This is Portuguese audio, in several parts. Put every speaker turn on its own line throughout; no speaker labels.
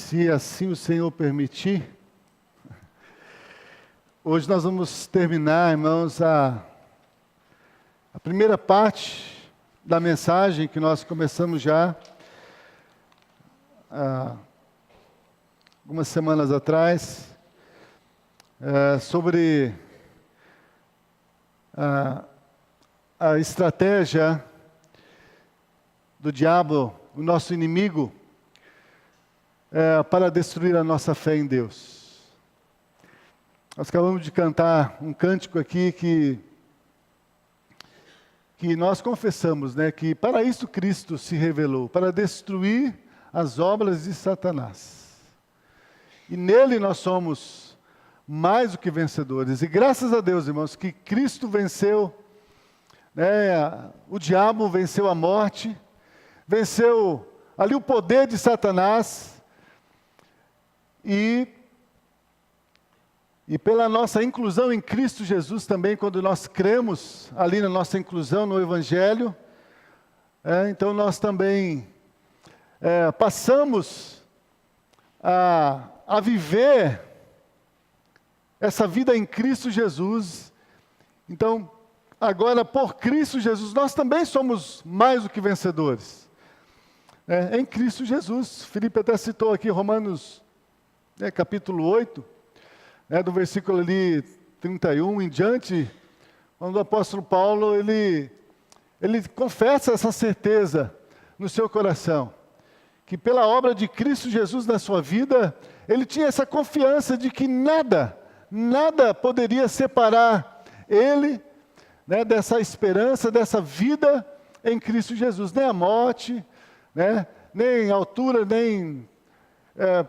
Se assim o Senhor permitir, hoje nós vamos terminar, irmãos, a primeira parte da mensagem que nós começamos já há algumas semanas atrás, sobre a estratégia do diabo, o nosso inimigo, para destruir a nossa fé em Deus. Nós acabamos de cantar um cântico aqui que nós confessamos, que para isso Cristo se revelou, para destruir as obras de Satanás. E nele nós somos mais do que vencedores. E graças a Deus, irmãos, que Cristo venceu, o diabo venceu a morte, venceu ali o poder de Satanás, e pela nossa inclusão em Cristo Jesus também, quando nós cremos ali na nossa inclusão no Evangelho, então nós também passamos a viver essa vida em Cristo Jesus. Então, agora por Cristo Jesus, nós também somos mais do que vencedores. Em Cristo Jesus. Felipe até citou aqui Romanos capítulo 8, do versículo ali 31 em diante, quando o apóstolo Paulo, ele confessa essa certeza no seu coração, que pela obra de Cristo Jesus na sua vida, ele tinha essa confiança de que nada poderia separar ele, dessa esperança, dessa vida em Cristo Jesus, nem a morte, nem altura, nem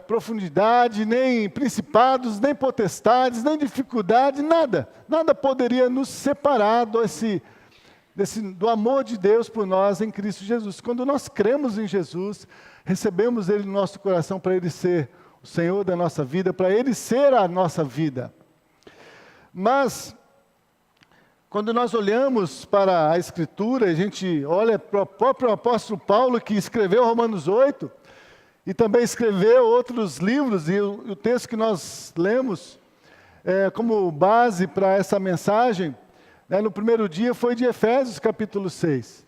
profundidade, nem principados, nem potestades, nem dificuldade, nada poderia nos separar do amor de Deus por nós em Cristo Jesus. Quando nós cremos em Jesus, recebemos Ele no nosso coração para Ele ser o Senhor da nossa vida, para Ele ser a nossa vida. Mas, quando nós olhamos para a Escritura, a gente olha para o próprio apóstolo Paulo, que escreveu Romanos 8, e também escreveu outros livros, e o texto que nós lemos como base para essa mensagem, no primeiro dia foi de Efésios capítulo 6.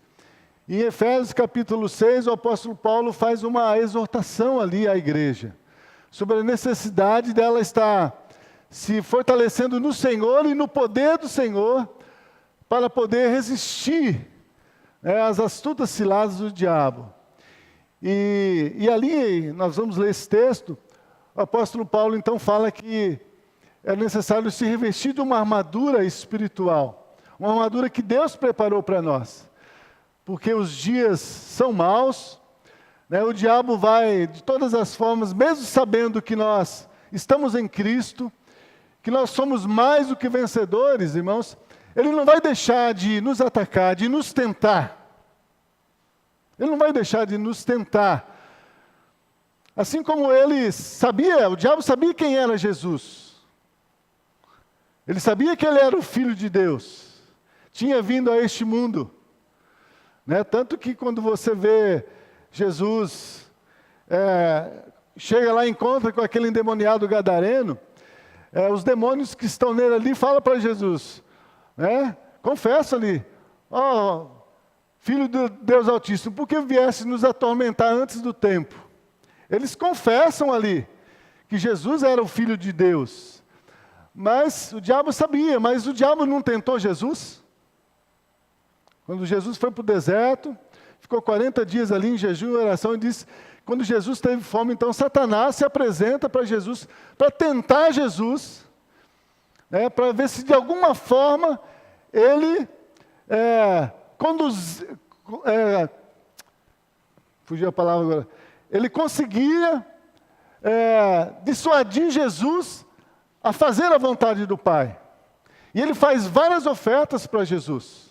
E em Efésios capítulo 6, o apóstolo Paulo faz uma exortação ali à igreja, sobre a necessidade dela estar se fortalecendo no Senhor e no poder do Senhor, para poder resistir às astutas ciladas do diabo. E ali, nós vamos ler esse texto, o apóstolo Paulo então fala que é necessário se revestir de uma armadura espiritual, uma armadura que Deus preparou para nós, porque os dias são maus, o diabo vai de todas as formas, mesmo sabendo que nós estamos em Cristo, que nós somos mais do que vencedores, irmãos, ele não vai deixar de nos atacar, de nos tentar. Ele não vai deixar de nos tentar. Assim como ele sabia, o diabo sabia quem era Jesus. Ele sabia que ele era o Filho de Deus. Tinha vindo a este mundo. Tanto que quando você vê Jesus, chega lá e encontra com aquele endemoniado gadareno, os demônios que estão nele ali falam para Jesus, confessa ali, Filho de Deus Altíssimo, por que viesse nos atormentar antes do tempo? Eles confessam ali que Jesus era o Filho de Deus. Mas o diabo sabia, mas o diabo não tentou Jesus? Quando Jesus foi para o deserto, ficou 40 dias ali em jejum e oração, e disse, quando Jesus teve fome, então Satanás se apresenta para Jesus, para tentar Jesus, para ver se de alguma forma ele fugiu a palavra agora, ele conseguia dissuadir Jesus a fazer a vontade do Pai. E ele faz várias ofertas para Jesus.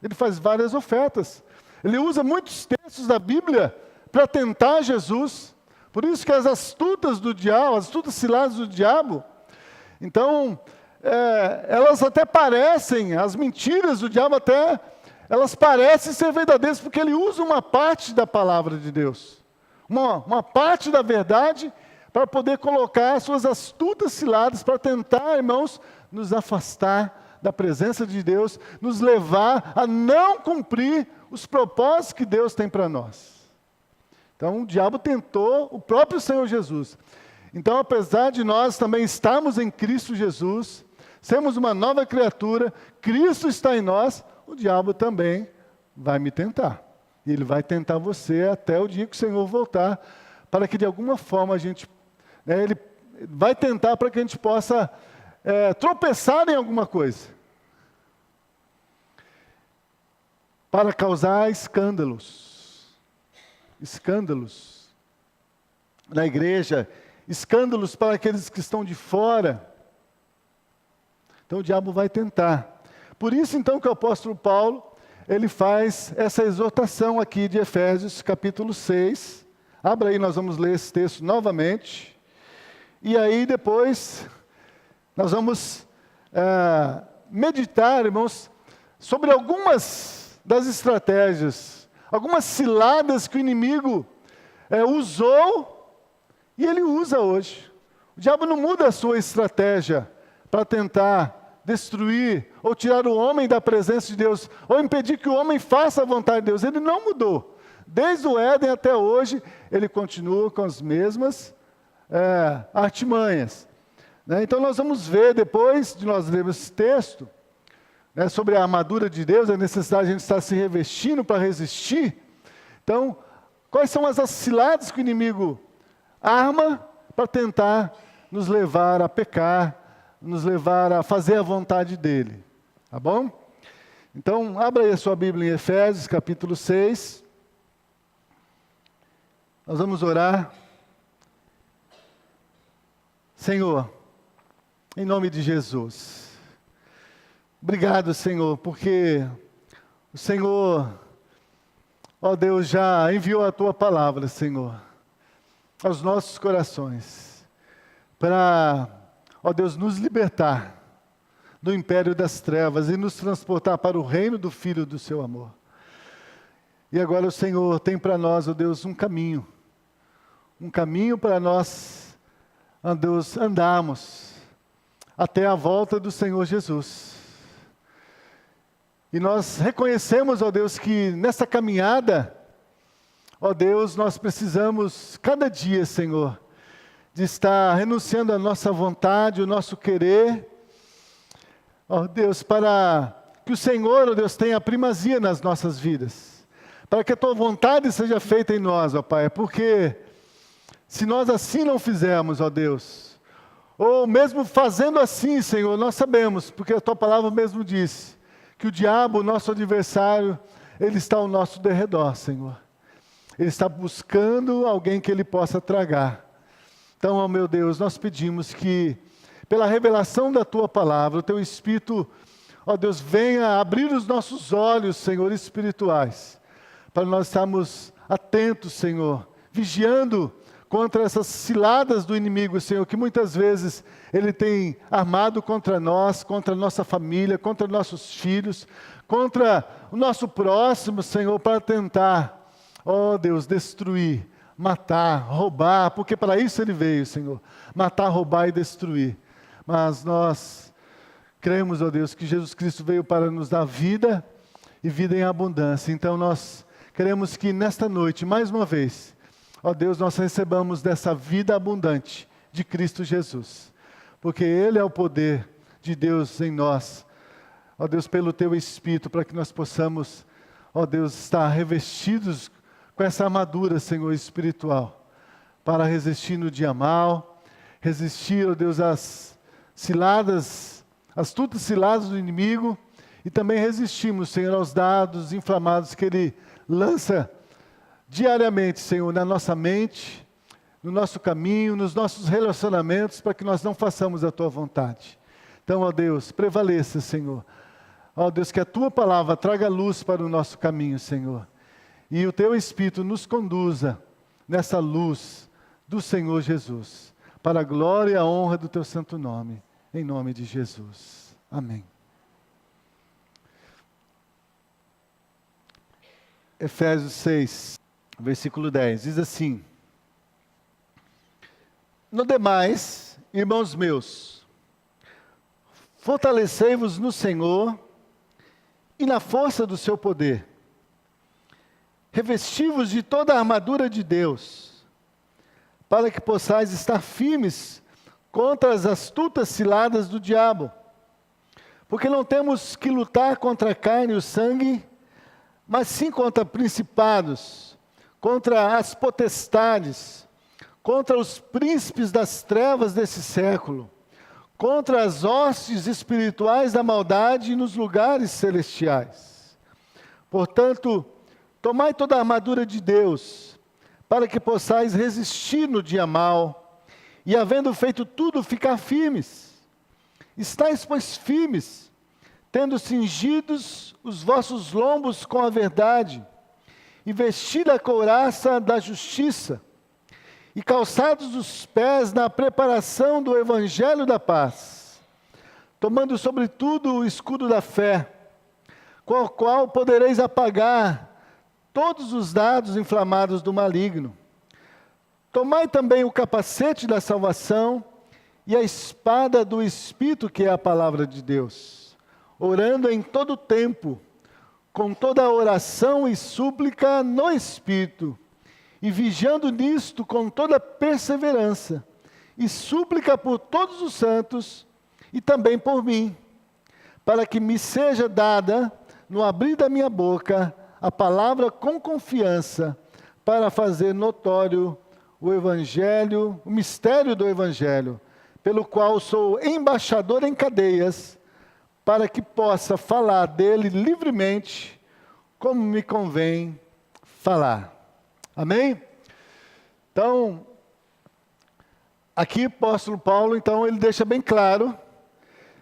Ele faz várias ofertas. Ele usa muitos textos da Bíblia para tentar Jesus. Por isso que as astutas do diabo, as astutas ciladas do diabo, então, elas até parecem, as mentiras do diabo até, elas parecem ser verdadeiras, porque ele usa uma parte da palavra de Deus. uma parte da verdade para poder colocar suas astutas ciladas para tentar, irmãos, nos afastar da presença de Deus, nos levar a não cumprir os propósitos que Deus tem para nós. Então, o diabo tentou o próprio Senhor Jesus. Então, apesar de nós também estarmos em Cristo Jesus, sermos uma nova criatura, Cristo está em nós, o diabo também vai me tentar. E ele vai tentar você até o dia que o Senhor voltar, para que de alguma forma a gente... ele vai tentar para que a gente possa tropeçar em alguma coisa. Para causar escândalos. Escândalos na igreja, escândalos para aqueles que estão de fora. Então o diabo vai tentar. Por isso então que o apóstolo Paulo, ele faz essa exortação aqui de Efésios capítulo 6. Abra aí, nós vamos ler esse texto novamente. E aí depois nós vamos meditar, irmãos, sobre algumas das estratégias, algumas ciladas que o inimigo usou e ele usa hoje. O diabo não muda a sua estratégia para tentar destruir ou tirar o homem da presença de Deus, ou impedir que o homem faça a vontade de Deus. Ele não mudou. Desde o Éden até hoje, ele continua com as mesmas artimanhas. Então nós vamos ver, depois de nós lermos esse texto, sobre a armadura de Deus, a necessidade de a gente estar se revestindo para resistir. Então, quais são as ciladas que o inimigo arma para tentar nos levar a pecar, nos levar a fazer a vontade dele. Tá bom? Então, abra aí a sua Bíblia em Efésios, capítulo 6. Nós vamos orar. Senhor, em nome de Jesus, obrigado, Senhor, porque o Senhor, ó Deus, já enviou a Tua palavra, Senhor, aos nossos corações, para, ó Deus, nos libertar do império das trevas e nos transportar para o reino do Filho do Seu amor. E agora o Senhor tem para nós, ó Deus, um caminho para nós, ó Deus, andarmos até a volta do Senhor Jesus. E nós reconhecemos, ó Deus, que nessa caminhada, ó Deus, nós precisamos cada dia, Senhor, de estar renunciando à nossa vontade, o nosso querer, ó Deus, para que o Senhor, ó Deus, tenha primazia nas nossas vidas, para que a Tua vontade seja feita em nós, ó Pai, porque se nós assim não fizermos, ó Deus, ou mesmo fazendo assim, Senhor, nós sabemos, porque a Tua palavra mesmo diz, que o diabo, nosso adversário, ele está ao nosso derredor, Senhor. Ele está buscando alguém que ele possa tragar. Então, ó meu Deus, nós pedimos que, pela revelação da Tua palavra, o Teu Espírito, ó Deus, venha abrir os nossos olhos, Senhor, espirituais, para nós estarmos atentos, Senhor, vigiando contra essas ciladas do inimigo, Senhor, que muitas vezes ele tem armado contra nós, contra a nossa família, contra nossos filhos, contra o nosso próximo, Senhor, para tentar, ó Deus, destruir, matar, roubar, porque para isso ele veio, Senhor, matar, roubar e destruir. Mas nós cremos, ó Deus, que Jesus Cristo veio para nos dar vida e vida em abundância. Então nós queremos que nesta noite, mais uma vez, ó Deus, nós recebamos dessa vida abundante de Cristo Jesus, porque Ele é o poder de Deus em nós, ó Deus, pelo Teu Espírito, para que nós possamos, ó Deus, estar revestidos com essa armadura, Senhor, espiritual, para resistir no dia mal, resistir, ó Deus, às ciladas, as astutas ciladas do inimigo, e também resistimos, Senhor, aos dardos inflamados que Ele lança diariamente, Senhor, na nossa mente, no nosso caminho, nos nossos relacionamentos, para que nós não façamos a Tua vontade. Então, ó Deus, prevaleça, Senhor. Ó Deus, que a Tua palavra traga luz para o nosso caminho, Senhor. E o Teu Espírito nos conduza nessa luz do Senhor Jesus, para a glória e a honra do Teu santo nome, em nome de Jesus. Amém. Efésios 6. Versículo 10, diz assim: No demais, irmãos meus, fortalecei-vos no Senhor e na força do seu poder. Revesti-vos de toda a armadura de Deus, para que possais estar firmes contra as astutas ciladas do diabo. Porque não temos que lutar contra a carne e o sangue, mas sim contra principados, contra as potestades, contra os príncipes das trevas desse século, contra as hostes espirituais da maldade nos lugares celestiais. Portanto, tomai toda a armadura de Deus, para que possais resistir no dia mau, e havendo feito tudo, ficar firmes. Estais, pois, firmes, tendo cingidos os vossos lombos com a verdade, e vestida a couraça da justiça, e calçados os pés na preparação do evangelho da paz, tomando sobretudo o escudo da fé, com o qual podereis apagar todos os dardos inflamados do maligno. Tomai também o capacete da salvação e a espada do Espírito, que é a palavra de Deus, orando em todo tempo, com toda a oração e súplica no Espírito, e vigiando nisto com toda perseverança, e súplica por todos os santos, e também por mim, para que me seja dada, no abrir da minha boca, a palavra com confiança, para fazer notório o Evangelho, o mistério do Evangelho, pelo qual sou embaixador em cadeias, para que possa falar dele livremente, como me convém falar. Amém? Então, aqui o apóstolo Paulo, então, ele deixa bem claro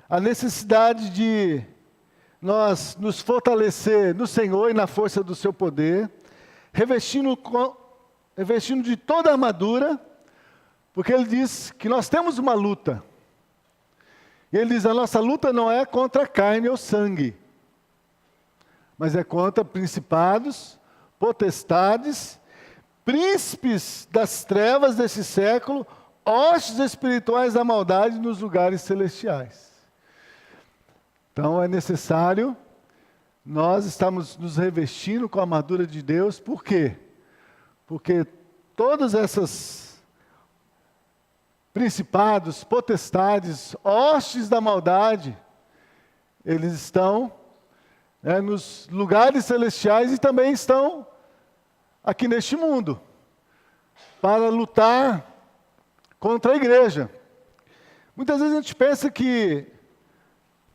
a necessidade de nós nos fortalecer no Senhor e na força do seu poder, revestindo de toda a armadura, porque ele diz que nós temos uma luta. E ele diz, a nossa luta não é contra a carne ou sangue, mas é contra principados, potestades, príncipes das trevas desse século, hostes espirituais da maldade nos lugares celestiais. Então é necessário nós estamos nos revestindo com a armadura de Deus. Por quê? Porque todas essas principados, potestades, hostes da maldade, eles estão nos lugares celestiais e também estão aqui neste mundo, para lutar contra a igreja. Muitas vezes a gente pensa que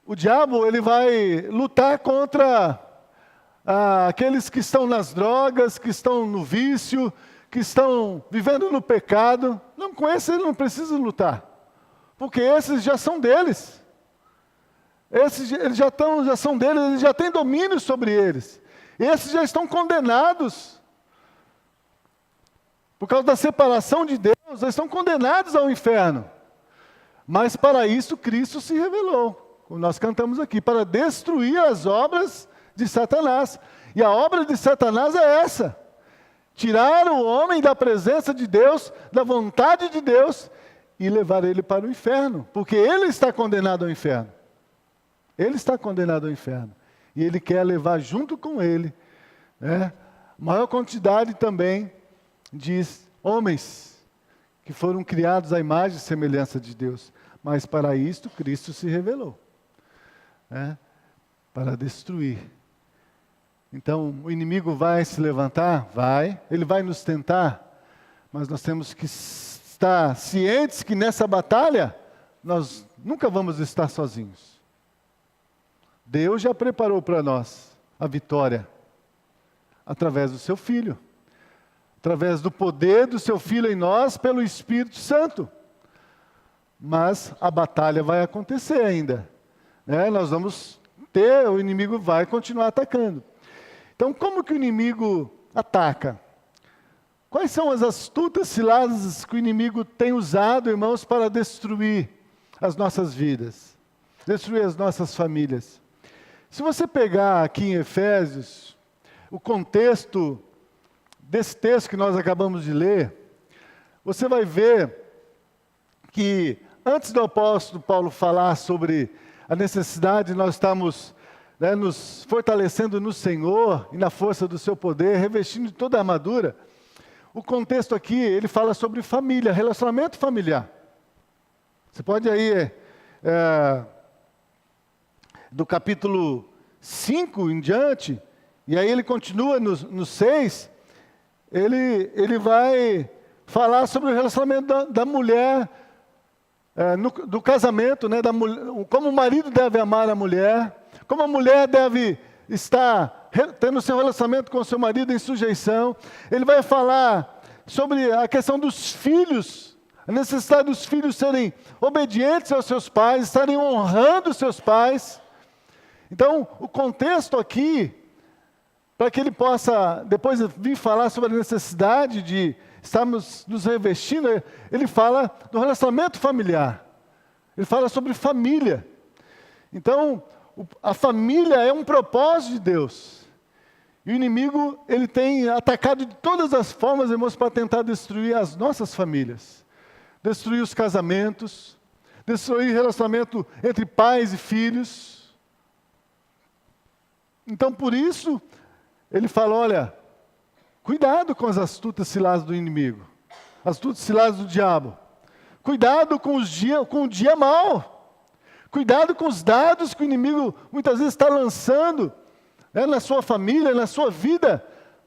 o diabo ele vai lutar contra aqueles que estão nas drogas, que estão no vício, que estão vivendo no pecado. Não, com esses ele não precisa lutar, porque esses já são deles. Esses eles já são deles, eles já têm domínio sobre eles. Esses já estão condenados. Por causa da separação de Deus, eles estão condenados ao inferno. Mas para isso Cristo se revelou, como nós cantamos aqui, para destruir as obras de Satanás. E a obra de Satanás é essa: tirar o homem da presença de Deus, da vontade de Deus, e levar ele para o inferno, porque ele está condenado ao inferno. Ele está condenado ao inferno. E ele quer levar junto com ele, maior quantidade também de homens que foram criados à imagem e semelhança de Deus. Mas para isto Cristo se revelou, para destruir. Então o inimigo vai se levantar? Vai. Ele vai nos tentar, mas nós temos que estar cientes que nessa batalha nós nunca vamos estar sozinhos. Deus já preparou para nós a vitória através do seu Filho, através do poder do seu Filho em nós pelo Espírito Santo. Mas a batalha vai acontecer ainda. Nós vamos ter, o inimigo vai continuar atacando. Então, como que o inimigo ataca? Quais são as astutas ciladas que o inimigo tem usado, irmãos, para destruir as nossas vidas, destruir as nossas famílias? Se você pegar aqui em Efésios, o contexto desse texto que nós acabamos de ler, você vai ver que antes do apóstolo Paulo falar sobre a necessidade de nós estarmos nos fortalecendo no Senhor e na força do seu poder, revestindo de toda a armadura, o contexto aqui, ele fala sobre família, relacionamento familiar. Você pode aí, do capítulo 5 em diante, e aí ele continua no 6, ele vai falar sobre o relacionamento da mulher, do casamento, como o marido deve amar a mulher, como a mulher deve estar tendo seu relacionamento com o seu marido em sujeição. Ele vai falar sobre a questão dos filhos, a necessidade dos filhos serem obedientes aos seus pais, estarem honrando os seus pais. Então, o contexto aqui, para que ele possa depois vir falar sobre a necessidade de estarmos nos revestindo, ele fala do relacionamento familiar. Ele fala sobre família. Então, a família é um propósito de Deus. E o inimigo, ele tem atacado de todas as formas, irmãos, para tentar destruir as nossas famílias. Destruir os casamentos, destruir o relacionamento entre pais e filhos. Então, por isso, ele fala, olha, cuidado com as astutas ciladas do inimigo, as astutas ciladas do diabo. Cuidado com o dia mau. Cuidado com os dados que o inimigo muitas vezes está lançando na sua família, na sua vida,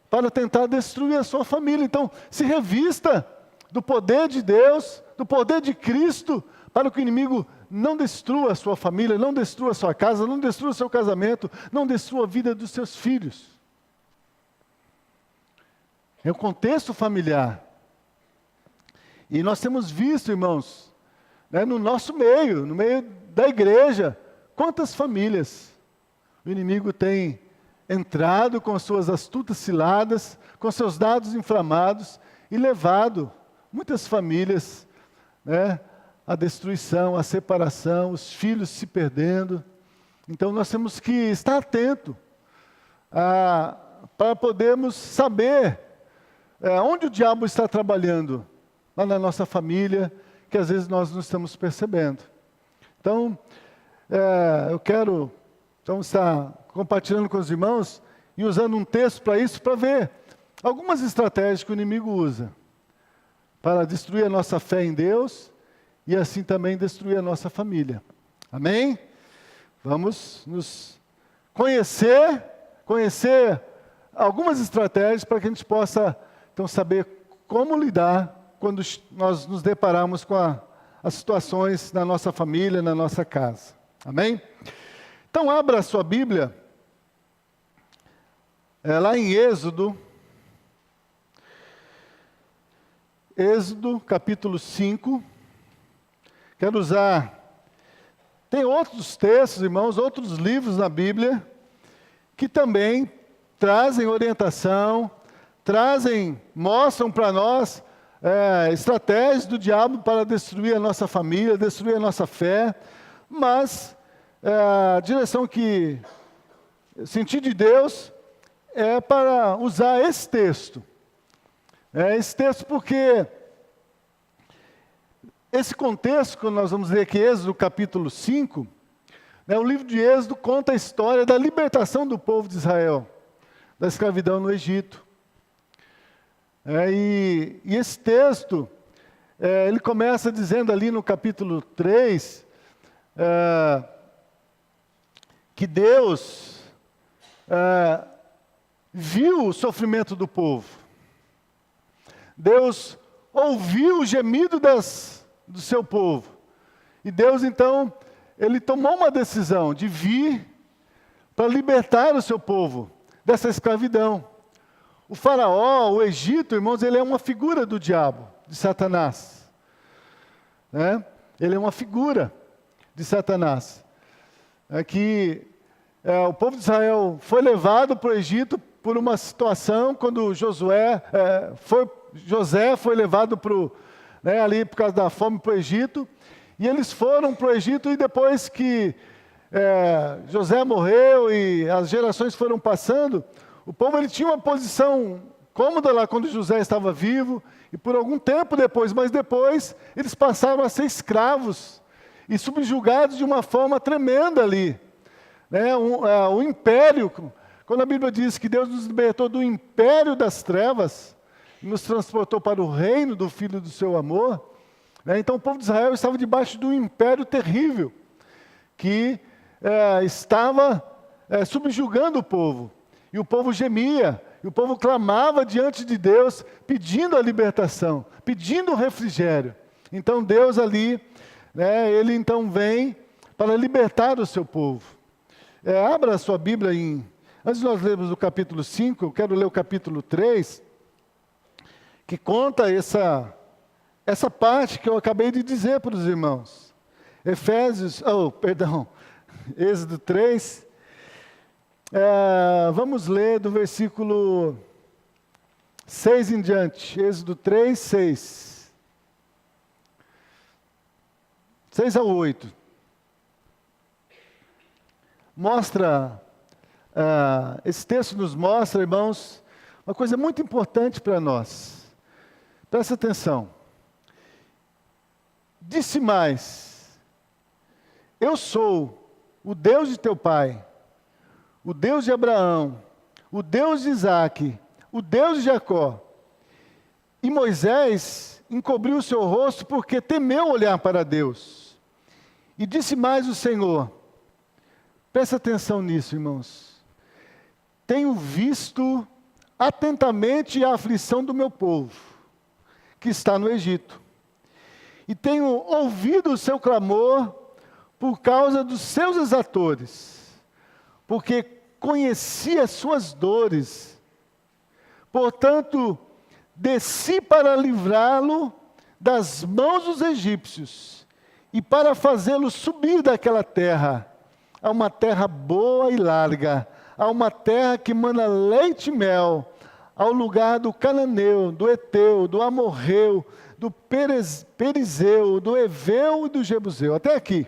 para tentar destruir a sua família. Então, se revista do poder de Deus, do poder de Cristo, para que o inimigo não destrua a sua família, não destrua a sua casa, não destrua o seu casamento, não destrua a vida dos seus filhos. É o contexto familiar. E nós temos visto, irmãos, no nosso meio, no meio da igreja, quantas famílias o inimigo tem entrado com suas astutas ciladas, com seus dados inflamados e levado muitas famílias à destruição, à separação, os filhos se perdendo. Então nós temos que estar atento para podermos saber onde o diabo está trabalhando lá na nossa família, que às vezes nós não estamos percebendo. Então, eu quero estar compartilhando com os irmãos e usando um texto para isso, para ver algumas estratégias que o inimigo usa para destruir a nossa fé em Deus e assim também destruir a nossa família. Amém? Vamos nos conhecer algumas estratégias para que a gente possa, então, saber como lidar quando nós nos depararmos com as situações na nossa família, na nossa casa. Amém? Então, abra a sua Bíblia, lá em Êxodo, capítulo 5. Quero usar... Tem outros textos, irmãos, outros livros na Bíblia, que também trazem orientação, mostram para nós estratégias do diabo para destruir a nossa família, destruir a nossa fé, mas a direção que senti de Deus é para usar esse texto. Esse texto porque esse contexto que nós vamos ler aqui, Êxodo capítulo 5, o livro de Êxodo conta a história da libertação do povo de Israel, da escravidão no Egito. E esse texto, ele começa dizendo ali no capítulo 3, que Deus viu o sofrimento do povo. Deus ouviu o gemido do seu povo. E Deus, então, ele tomou uma decisão de vir para libertar o seu povo dessa escravidão. O faraó, o Egito, irmãos, ele é uma figura do diabo, de Satanás. Ele é uma figura de Satanás. O povo de Israel foi levado para o Egito por uma situação, quando José foi levado ali por causa da fome para o Egito, e eles foram para o Egito, e depois que José morreu e as gerações foram passando, o povo ele tinha uma posição cômoda lá quando José estava vivo, e por algum tempo depois, mas depois eles passaram a ser escravos e subjugados de uma forma tremenda ali. Né? O império, quando a Bíblia diz que Deus nos libertou do império das trevas, e nos transportou para o reino do Filho do seu amor, né? Então o povo de Israel estava debaixo de um império terrível, que estava subjugando o povo. E o povo gemia, e o povo clamava diante de Deus, pedindo a libertação, pedindo o refrigério. Então Deus ali, né, Ele então vem para libertar o seu povo. Abra a sua Bíblia antes de nós lermos o capítulo 5, eu quero ler o capítulo 3, que conta essa parte que eu acabei de dizer para os irmãos. Êxodo 3, vamos ler do versículo 6 em diante. Êxodo 3, 6. 6 a 8. Esse texto nos mostra, irmãos, uma coisa muito importante para nós. Presta atenção. Disse mais: eu sou o Deus de teu pai, o Deus de Abraão, o Deus de Isaque, o Deus de Jacó. E Moisés encobriu o seu rosto porque temeu olhar para Deus. E disse mais o Senhor: presta atenção nisso, irmãos. Tenho visto atentamente a aflição do meu povo, que está no Egito. E tenho ouvido o seu clamor por causa dos seus exatores, porque conheci as suas dores. Portanto, desci para livrá-lo das mãos dos egípcios e para fazê-lo subir daquela terra, a uma terra boa e larga, a uma terra que mana leite e mel, ao lugar do cananeu, do Eteu, do Amorreu, do Perizeu, do Eveu e do Jebuseu. Até aqui.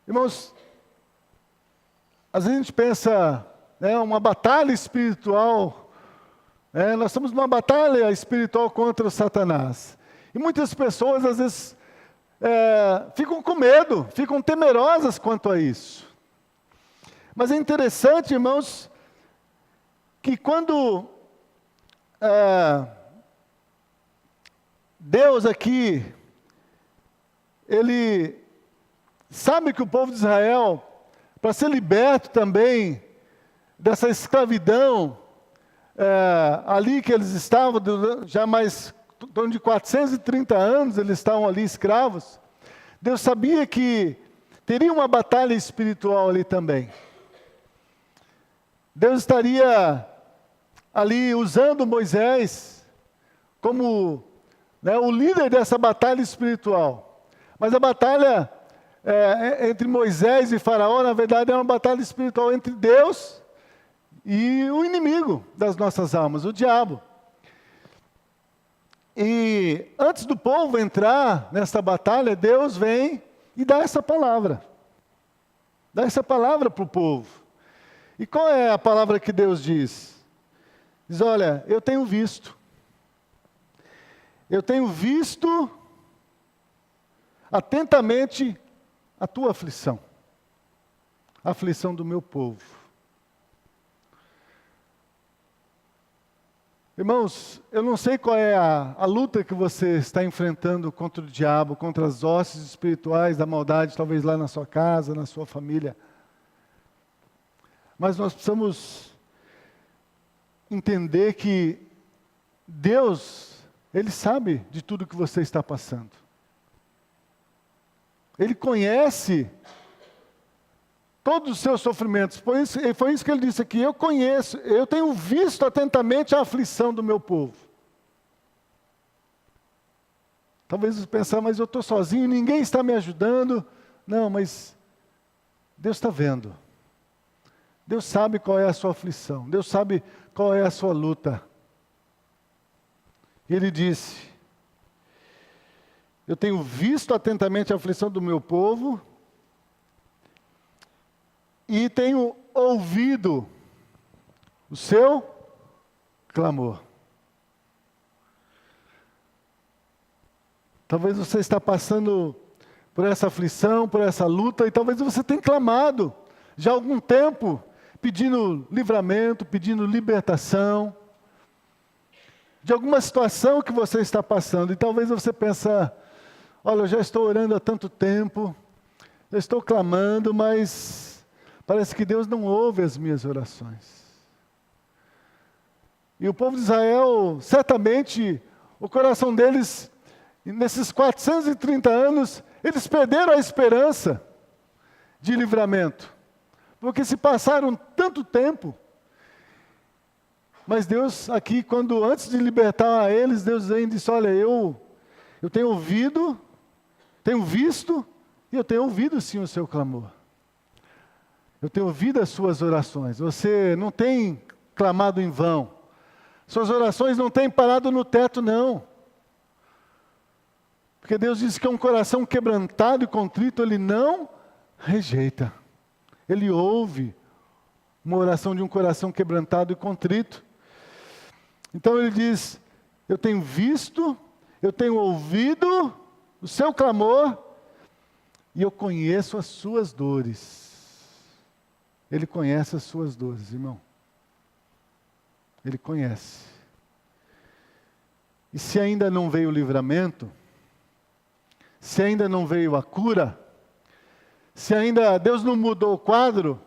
Irmãos, às vezes a gente pensa, uma batalha espiritual, nós estamos numa batalha espiritual contra o Satanás. E muitas pessoas, às vezes, ficam com medo, ficam temerosas quanto a isso. Mas é interessante, irmãos, que quando Deus aqui, Ele sabe que o povo de Israel, para ser liberto também dessa escravidão, ali que eles estavam, já mais em torno de 430 anos, eles estavam ali escravos, Deus sabia que teria uma batalha espiritual ali também. Deus estaria ali usando Moisés como o líder dessa batalha espiritual. Mas a batalha entre Moisés e Faraó, na verdade, é uma batalha espiritual entre Deus e o inimigo das nossas almas, o diabo. E antes do povo entrar nessa batalha, Deus vem e dá essa palavra. Dá essa palavra para o povo. E qual é a palavra que Deus diz? Diz: olha, eu tenho visto atentamente a tua aflição, a aflição do meu povo. Irmãos, eu não sei qual é a luta que você está enfrentando contra o diabo, contra as hostes espirituais da maldade, talvez lá na sua casa, na sua família. Mas nós precisamos entender que Deus, Ele sabe de tudo que você está passando. Ele conhece todos os seus sofrimentos. Foi isso que Ele disse aqui: eu tenho visto atentamente a aflição do meu povo. Talvez você pense, mas eu estou sozinho, ninguém está me ajudando. Não, mas Deus está vendo. Deus sabe qual é a sua aflição. Deus sabe qual é a sua luta. Ele disse: eu tenho visto atentamente a aflição do meu povo e tenho ouvido o seu clamor. Talvez você está passando por essa aflição, por essa luta, e talvez você tenha clamado já há algum tempo, pedindo livramento, pedindo libertação de alguma situação que você está passando. E talvez você pense, olha, eu já estou orando há tanto tempo, eu estou clamando, mas parece que Deus não ouve as minhas orações. E o povo de Israel, certamente, o coração deles, nesses 430 anos, eles perderam a esperança de livramento. Porque se passaram tanto tempo. Mas Deus aqui, antes de libertar a eles, Deus vem e disse, olha, eu tenho ouvido, tenho visto, e eu tenho ouvido sim o seu clamor. Eu tenho ouvido as suas orações. Você não tem clamado em vão. Suas orações não têm parado no teto, não. Porque Deus diz que é um coração quebrantado e contrito, Ele não rejeita. Ele ouve uma oração de um coração quebrantado e contrito. Então Ele diz, eu tenho visto, eu tenho ouvido o seu clamor e eu conheço as suas dores. Ele conhece as suas dores, irmão. Ele conhece. E se ainda não veio o livramento, se ainda não veio a cura, se ainda Deus não mudou o quadro,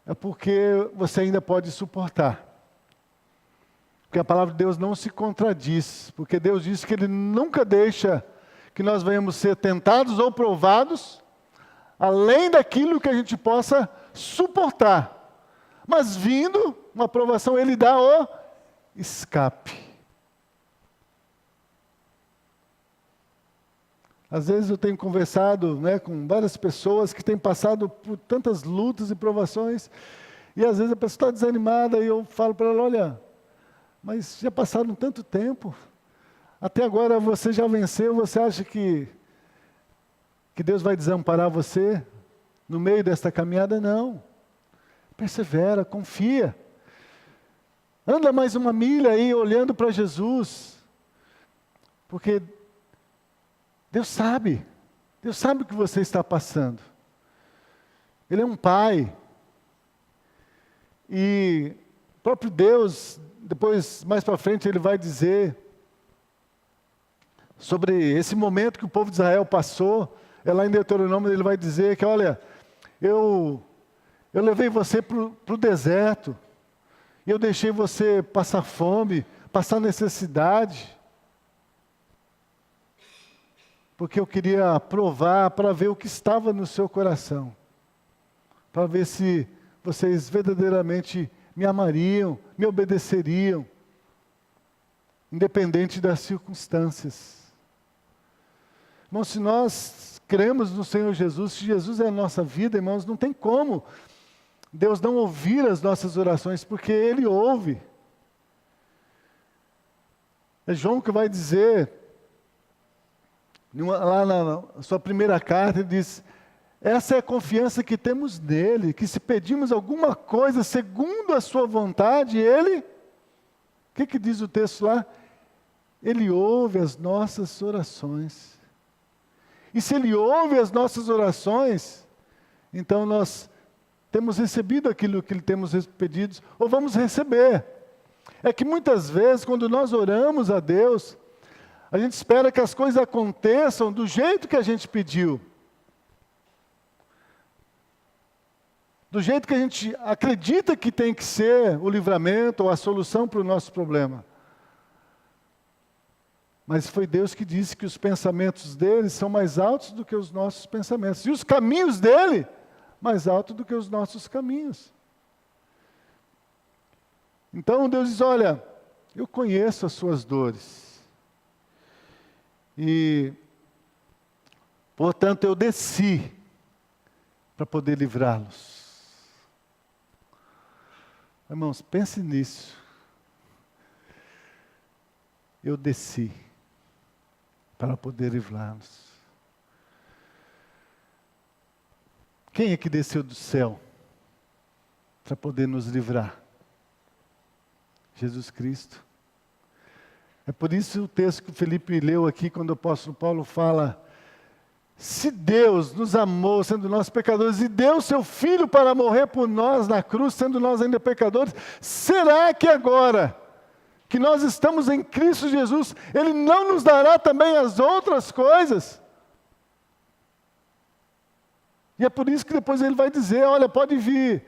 é porque você ainda pode suportar. Porque a palavra de Deus não se contradiz, porque Deus diz que Ele nunca deixa que nós venhamos ser tentados ou provados, além daquilo que a gente possa suportar. Mas vindo uma provação, Ele dá o escape. Às vezes eu tenho conversado com várias pessoas que têm passado por tantas lutas e provações, e às vezes a pessoa está desanimada e eu falo para ela, olha, mas já passaram tanto tempo, até agora você já venceu, você acha que Deus vai desamparar você no meio desta caminhada? Não. Persevera, confia. Anda mais uma milha aí olhando para Jesus, porque Deus sabe o que você está passando. Ele é um pai. E o próprio Deus, depois, mais para frente, Ele vai dizer sobre esse momento que o povo de Israel passou. Lá em Deuteronômio Ele vai dizer que, olha, eu levei você para o deserto, e eu deixei você passar fome, passar necessidade, porque eu queria provar para ver o que estava no seu coração, para ver se vocês verdadeiramente me amariam, me obedeceriam, independente das circunstâncias. Irmãos, se nós cremos no Senhor Jesus, se Jesus é a nossa vida, irmãos, não tem como Deus não ouvir as nossas orações, porque Ele ouve. É João que vai dizer, lá na sua primeira carta, ele diz, essa é a confiança que temos nele, que se pedimos alguma coisa segundo a sua vontade, Ele, o que diz o texto lá? Ele ouve as nossas orações. E se Ele ouve as nossas orações, então nós temos recebido aquilo que temos pedido, ou vamos receber. É que muitas vezes, quando nós oramos a Deus, a gente espera que as coisas aconteçam do jeito que a gente pediu. Do jeito que a gente acredita que tem que ser o livramento ou a solução para o nosso problema. Mas foi Deus que disse que os pensamentos dele são mais altos do que os nossos pensamentos. E os caminhos dele, mais altos do que os nossos caminhos. Então Deus diz, olha, eu conheço as suas dores. E, portanto, eu desci para poder livrá-los. Irmãos, pense nisso. Eu desci para poder livrá-los. Quem é que desceu do céu para poder nos livrar? Jesus Cristo. É por isso o texto que o Felipe leu aqui, quando o apóstolo Paulo fala: se Deus nos amou, sendo nós pecadores, e deu seu Filho para morrer por nós na cruz, sendo nós ainda pecadores, será que agora que nós estamos em Cristo Jesus, Ele não nos dará também as outras coisas? E é por isso que depois Ele vai dizer: olha, pode vir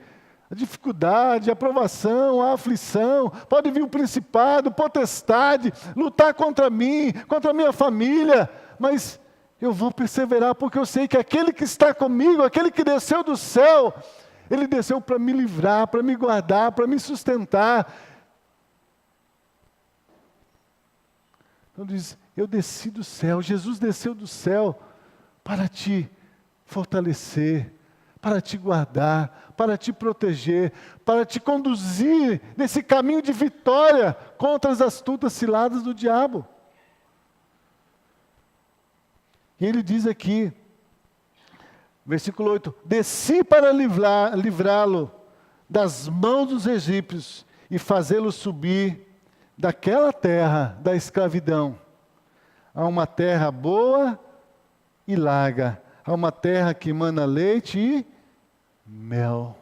a dificuldade, a provação, a aflição, pode vir o principado, potestade, lutar contra mim, contra a minha família, mas eu vou perseverar, porque eu sei que aquele que está comigo, aquele que desceu do céu, Ele desceu para me livrar, para me guardar, para me sustentar. Então diz: eu desci do céu, Jesus desceu do céu para te fortalecer, para te guardar, para te proteger, para te conduzir nesse caminho de vitória contra as astutas ciladas do diabo. E ele diz aqui, versículo 8: desci para livrá-lo das mãos dos egípcios e fazê-lo subir daquela terra da escravidão a uma terra boa e larga, a uma terra que emana leite e mel.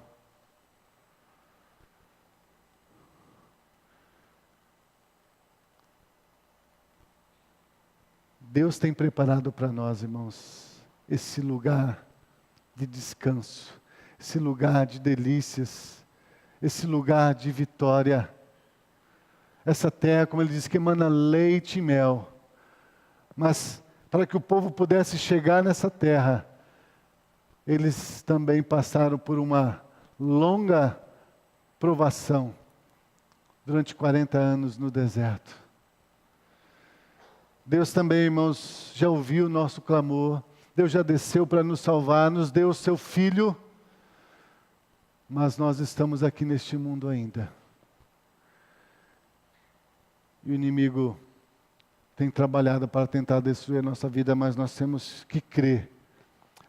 Deus tem preparado para nós, irmãos, esse lugar de descanso, esse lugar de delícias, esse lugar de vitória. Essa terra, como ele diz, que emana leite e mel. Mas para que o povo pudesse chegar nessa terra, eles também passaram por uma longa provação, durante 40 anos no deserto. Deus também, irmãos, já ouviu o nosso clamor, Deus já desceu para nos salvar, nos deu o seu Filho, mas nós estamos aqui neste mundo ainda. E o inimigo tem trabalhado para tentar destruir a nossa vida, mas nós temos que crer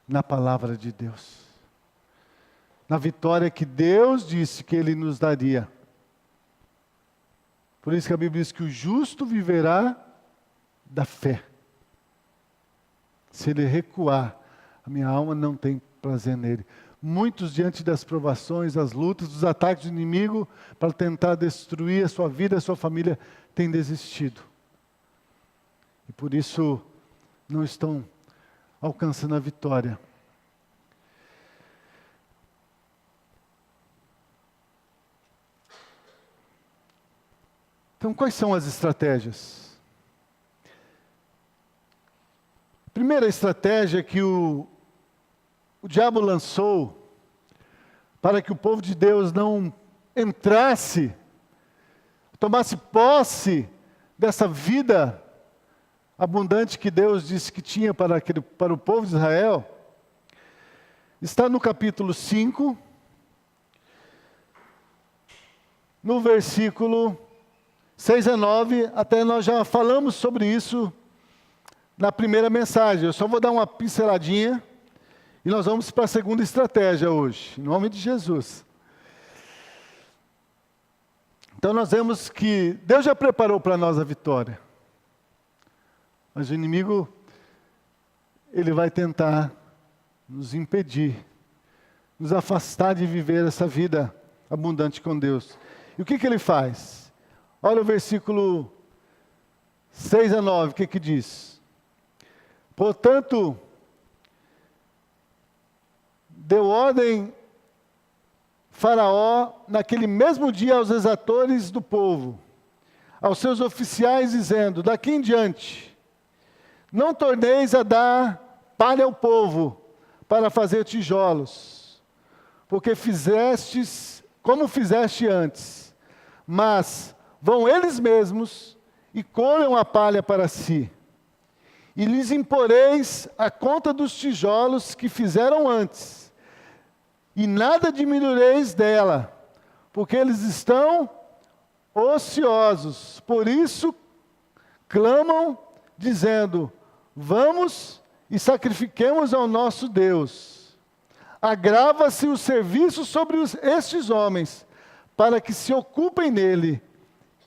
na palavra de Deus, na vitória que Deus disse que Ele nos daria. Por isso que a Bíblia diz que o justo viverá da fé. Se ele recuar, a minha alma não tem prazer nele. Muitos, diante das provações, das lutas, dos ataques do inimigo, para tentar destruir a sua vida, a sua família, têm desistido. E por isso não estão alcançando a vitória. Então, quais são as estratégias? A primeira estratégia que o diabo lançou para que o povo de Deus não entrasse, tomasse posse dessa vida abundante que Deus disse que tinha para o povo de Israel, está no capítulo 5, no versículo 6 a 9, até nós já falamos sobre isso na primeira mensagem. Eu só vou dar uma pinceladinha e nós vamos para a segunda estratégia hoje, em nome de Jesus. Então nós vemos que Deus já preparou para nós a vitória. Mas o inimigo, ele vai tentar nos impedir, nos afastar de viver essa vida abundante com Deus. E o que ele faz? Olha o versículo 6 a 9, o que diz? Portanto, deu ordem Faraó, naquele mesmo dia, aos exatores do povo, aos seus oficiais, dizendo: daqui em diante, não torneis a dar palha ao povo para fazer tijolos, porque fizestes como fizeste antes, mas vão eles mesmos e colham a palha para si. E lhes imporeis a conta dos tijolos que fizeram antes, e nada diminuireis dela, porque eles estão ociosos. Por isso clamam, dizendo: vamos e sacrifiquemos ao nosso Deus. agrava-se o serviço sobre estes homens, para que se ocupem nele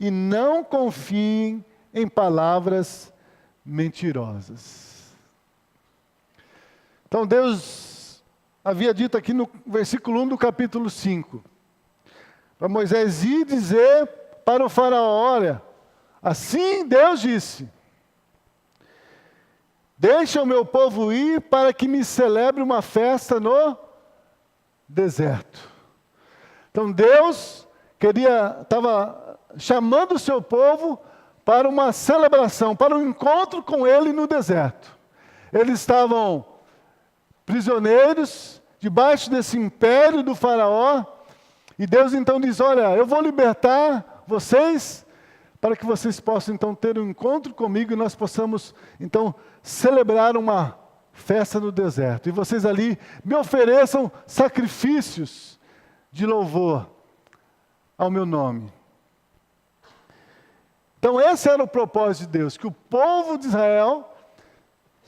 e não confiem em palavras mentirosas. Então Deus havia dito aqui no versículo 1 do capítulo 5, para Moisés ir dizer para o faraó: olha, assim Deus disse, deixa o meu povo ir para que me celebre uma festa no deserto. Então Deus estava chamando o seu povo para uma celebração, para um encontro com Ele no deserto. Eles estavam prisioneiros, debaixo desse império do faraó, e Deus então diz: olha, eu vou libertar vocês, para que vocês possam então ter um encontro comigo, e nós possamos então celebrar uma festa no deserto. E vocês ali me ofereçam sacrifícios de louvor ao meu nome. Então esse era o propósito de Deus, que o povo de Israel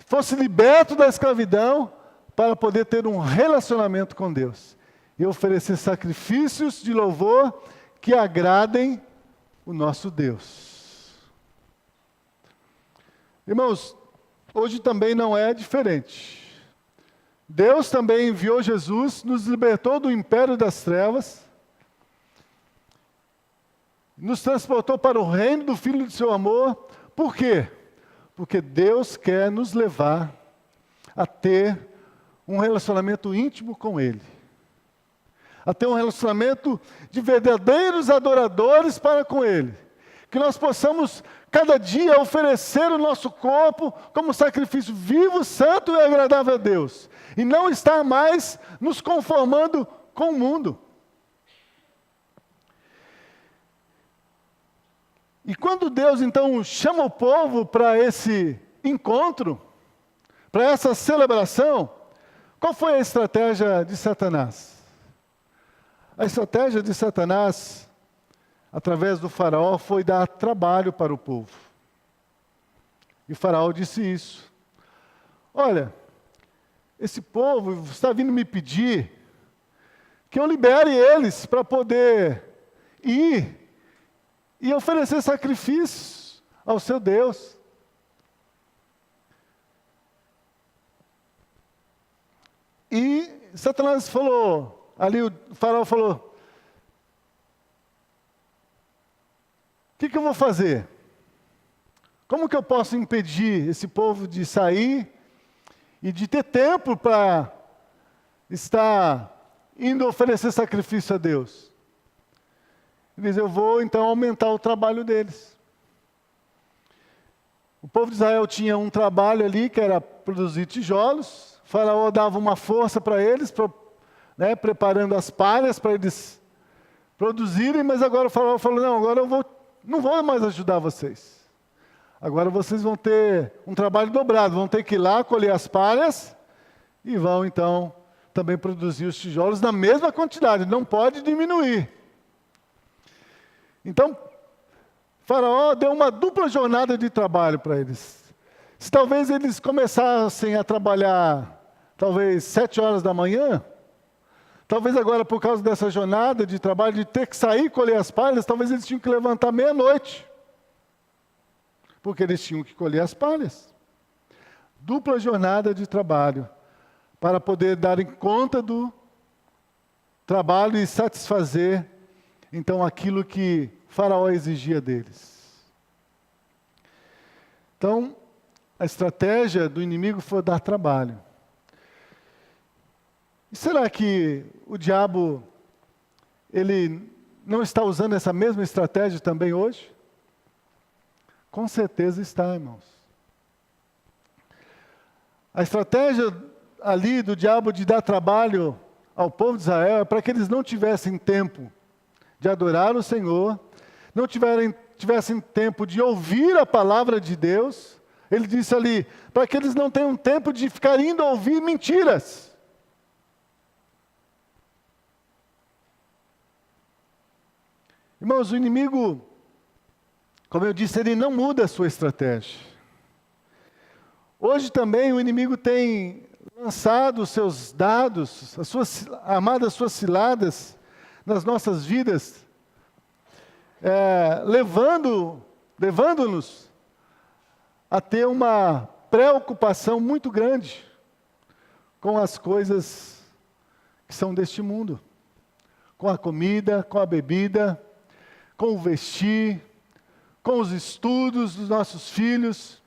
fosse liberto da escravidão para poder ter um relacionamento com Deus e oferecer sacrifícios de louvor que agradem o nosso Deus. Irmãos, hoje também não é diferente. Deus também enviou Jesus, nos libertou do império das trevas, nos transportou para o reino do Filho do seu amor. Por quê? Porque Deus quer nos levar a ter um relacionamento íntimo com Ele, a ter um relacionamento de verdadeiros adoradores para com Ele, que nós possamos cada dia oferecer o nosso corpo como sacrifício vivo, santo e agradável a Deus, e não estar mais nos conformando com o mundo. E quando Deus então chama o povo para esse encontro, para essa celebração, qual foi a estratégia de Satanás? A estratégia de Satanás, através do faraó, foi dar trabalho para o povo. E o faraó disse isso: olha, esse povo está vindo me pedir que eu libere eles para poder ir e oferecer sacrifícios ao seu Deus. E Satanás falou, ali o faraó falou: o que eu vou fazer? Como que eu posso impedir esse povo de sair e de ter tempo para estar indo oferecer sacrifício a Deus? Ele diz: eu vou então aumentar o trabalho deles. O povo de Israel tinha um trabalho ali que era produzir tijolos. O faraó dava uma força para eles, preparando as palhas para eles produzirem, mas agora o faraó falou: não, agora eu não vou mais ajudar vocês. Agora vocês vão ter um trabalho dobrado, vão ter que ir lá colher as palhas e vão então também produzir os tijolos na mesma quantidade, não pode diminuir. Então, Faraó deu uma dupla jornada de trabalho para eles. Se talvez eles começassem a trabalhar, talvez 7 horas da manhã, talvez agora por causa dessa jornada de trabalho, de ter que sair e colher as palhas, talvez eles tinham que levantar meia-noite, porque eles tinham que colher as palhas. Dupla jornada de trabalho, para poder dar conta do trabalho e satisfazer, então, aquilo que Faraó exigia deles. Então, a estratégia do inimigo foi dar trabalho. E será que o diabo, ele não está usando essa mesma estratégia também hoje? Com certeza está, irmãos. A estratégia ali do diabo de dar trabalho ao povo de Israel é para que eles não tivessem tempo de adorar o Senhor, não tivessem tempo de ouvir a palavra de Deus. Ele disse ali, para que eles não tenham tempo de ficar indo ouvir mentiras. Irmãos, o inimigo, como eu disse, ele não muda a sua estratégia. Hoje também o inimigo tem lançado os seus dados, armado as suas ciladas nas nossas vidas, levando-nos a ter uma preocupação muito grande com as coisas que são deste mundo, com a comida, com a bebida, com o vestir, com os estudos dos nossos filhos,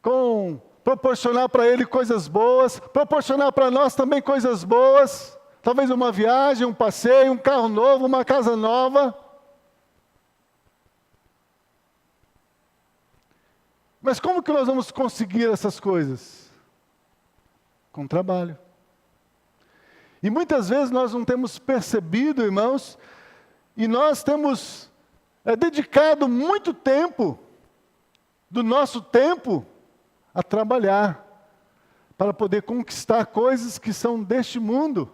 com proporcionar para ele coisas boas, proporcionar para nós também coisas boas, talvez uma viagem, um passeio, um carro novo, uma casa nova. Mas como que nós vamos conseguir essas coisas? Com trabalho. E muitas vezes nós não temos percebido, irmãos, e nós temos dedicado muito tempo do nosso tempo a trabalhar, para poder conquistar coisas que são deste mundo.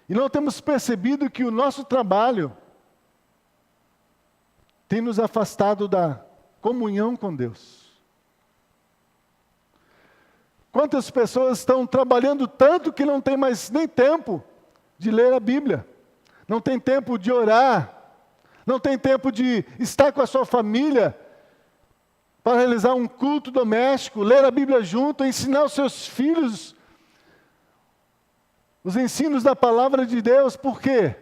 E não temos percebido que o nosso trabalho tem nos afastado da comunhão com Deus. Quantas pessoas estão trabalhando tanto que não tem mais nem tempo de ler a Bíblia, não tem tempo de orar, não tem tempo de estar com a sua família, para realizar um culto doméstico, ler a Bíblia junto, ensinar os seus filhos os ensinos da palavra de Deus. Por quê?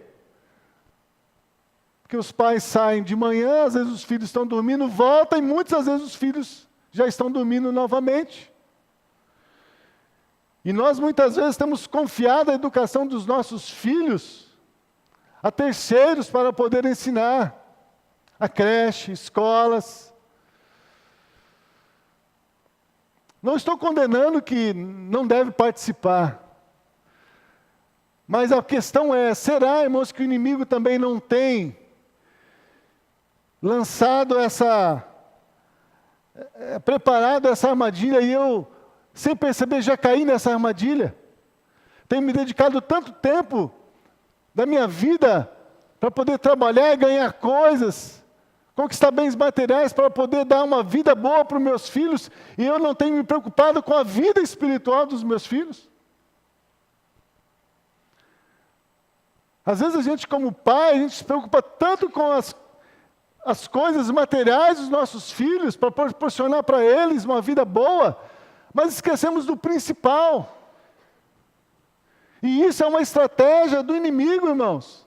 Porque os pais saem de manhã, às vezes os filhos estão dormindo, voltam e muitas vezes os filhos já estão dormindo novamente. E nós muitas vezes temos confiado a educação dos nossos filhos a terceiros para poder ensinar, a creche, escolas. Não estou condenando que não deve participar. Mas a questão é, será, irmãos, que o inimigo também não tem lançado preparado essa armadilha e eu, sem perceber, já caí nessa armadilha? Tenho me dedicado tanto tempo da minha vida para poder trabalhar e ganhar coisas, conquistar bens materiais para poder dar uma vida boa para os meus filhos, e eu não tenho me preocupado com a vida espiritual dos meus filhos. Às vezes a gente, como pai, a gente se preocupa tanto com as coisas materiais dos nossos filhos, para proporcionar para eles uma vida boa, mas esquecemos do principal. E isso é uma estratégia do inimigo, irmãos.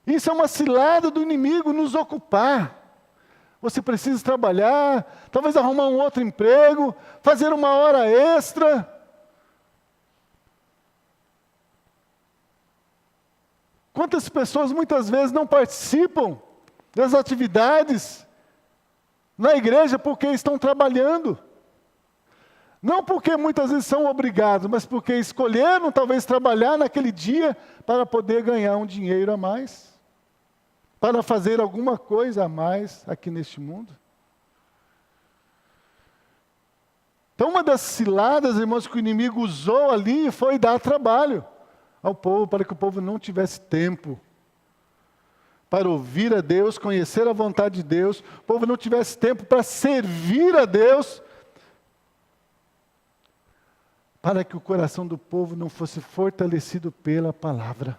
Isso é uma cilada do inimigo, nos ocupar. Você precisa trabalhar, talvez arrumar um outro emprego, fazer uma hora extra. Quantas pessoas muitas vezes não participam das atividades na igreja porque estão trabalhando? Não porque muitas vezes são obrigados, mas porque escolheram talvez trabalhar naquele dia para poder ganhar um dinheiro a mais, para fazer alguma coisa a mais aqui neste mundo. Então, uma das ciladas, irmãos, que o inimigo usou ali foi dar trabalho ao povo, para que o povo não tivesse tempo para ouvir a Deus, conhecer a vontade de Deus, o povo não tivesse tempo para servir a Deus, para que o coração do povo não fosse fortalecido pela palavra.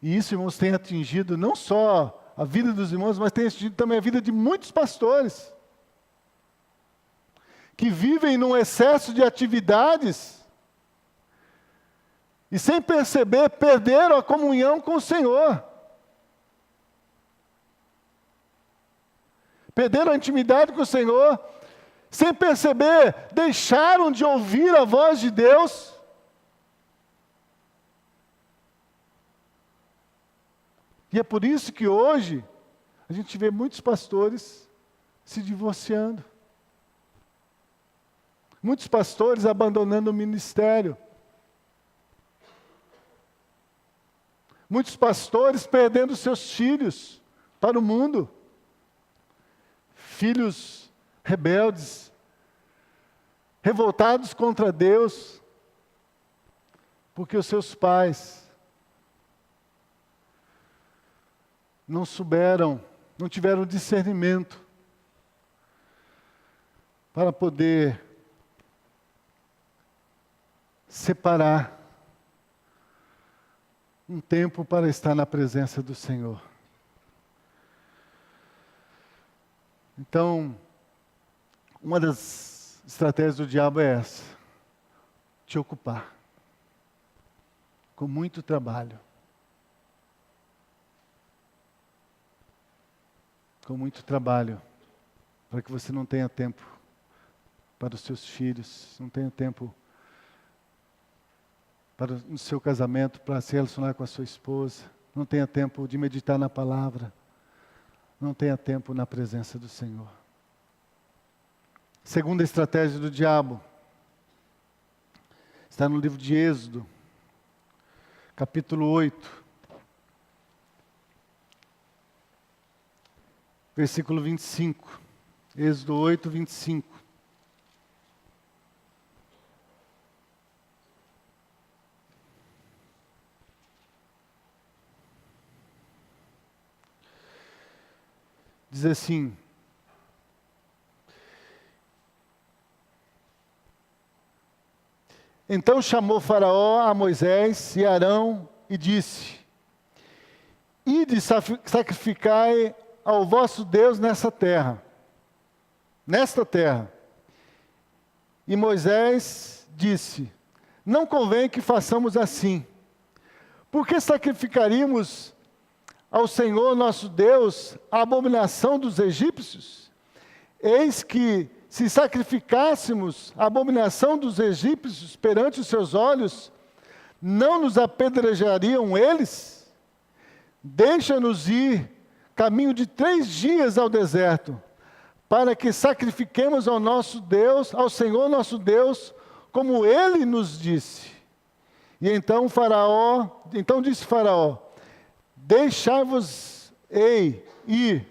E isso, irmãos, tem atingido não só a vida dos irmãos, mas tem atingido também a vida de muitos pastores, que vivem num excesso de atividades, e sem perceber, perderam a comunhão com o Senhor. Perderam a intimidade com o Senhor, sem perceber, deixaram de ouvir a voz de Deus. E é por isso que hoje a gente vê muitos pastores se divorciando. Muitos pastores abandonando o ministério. Muitos pastores perdendo seus filhos para o mundo. Filhos rebeldes, revoltados contra Deus, porque os seus pais não souberam, não tiveram discernimento para poder separar um tempo para estar na presença do Senhor. Então, uma das estratégias do diabo é essa: te ocupar com muito trabalho. Com muito trabalho, para que você não tenha tempo para os seus filhos, não tenha tempo para o seu casamento, para se relacionar com a sua esposa, não tenha tempo de meditar na palavra, não tenha tempo na presença do Senhor. Segunda estratégia do diabo está no livro de Êxodo, capítulo 8, versículo 25. Êxodo 8, 25. Diz assim: então chamou Faraó a Moisés e Arão e disse: ide sacrificai ao vosso Deus nesta terra. E Moisés disse: não convém que façamos assim. Porque sacrificaríamos ao Senhor nosso Deus a abominação dos egípcios? Eis que, se sacrificássemos a abominação dos egípcios perante os seus olhos, não nos apedrejariam eles? Deixa-nos ir caminho de 3 dias ao deserto, para que sacrifiquemos ao nosso Deus, ao Senhor nosso Deus, como Ele nos disse. E então disse Faraó: deixai-vos-ei ir,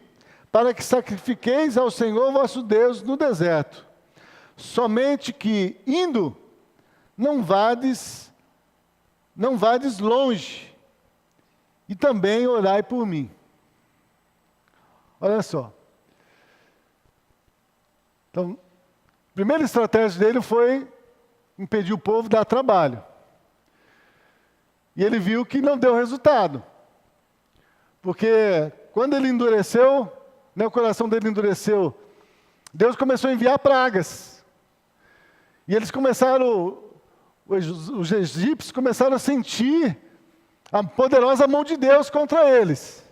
para que sacrifiqueis ao Senhor vosso Deus no deserto. Somente que, indo, não vades longe, e também orai por mim. Olha só. Então, a primeira estratégia dele foi impedir o povo de dar trabalho. E ele viu que não deu resultado. Porque quando ele endureceu, o coração dele endureceu, Deus começou a enviar pragas. E eles começaram, os egípcios começaram a sentir a poderosa mão de Deus contra eles.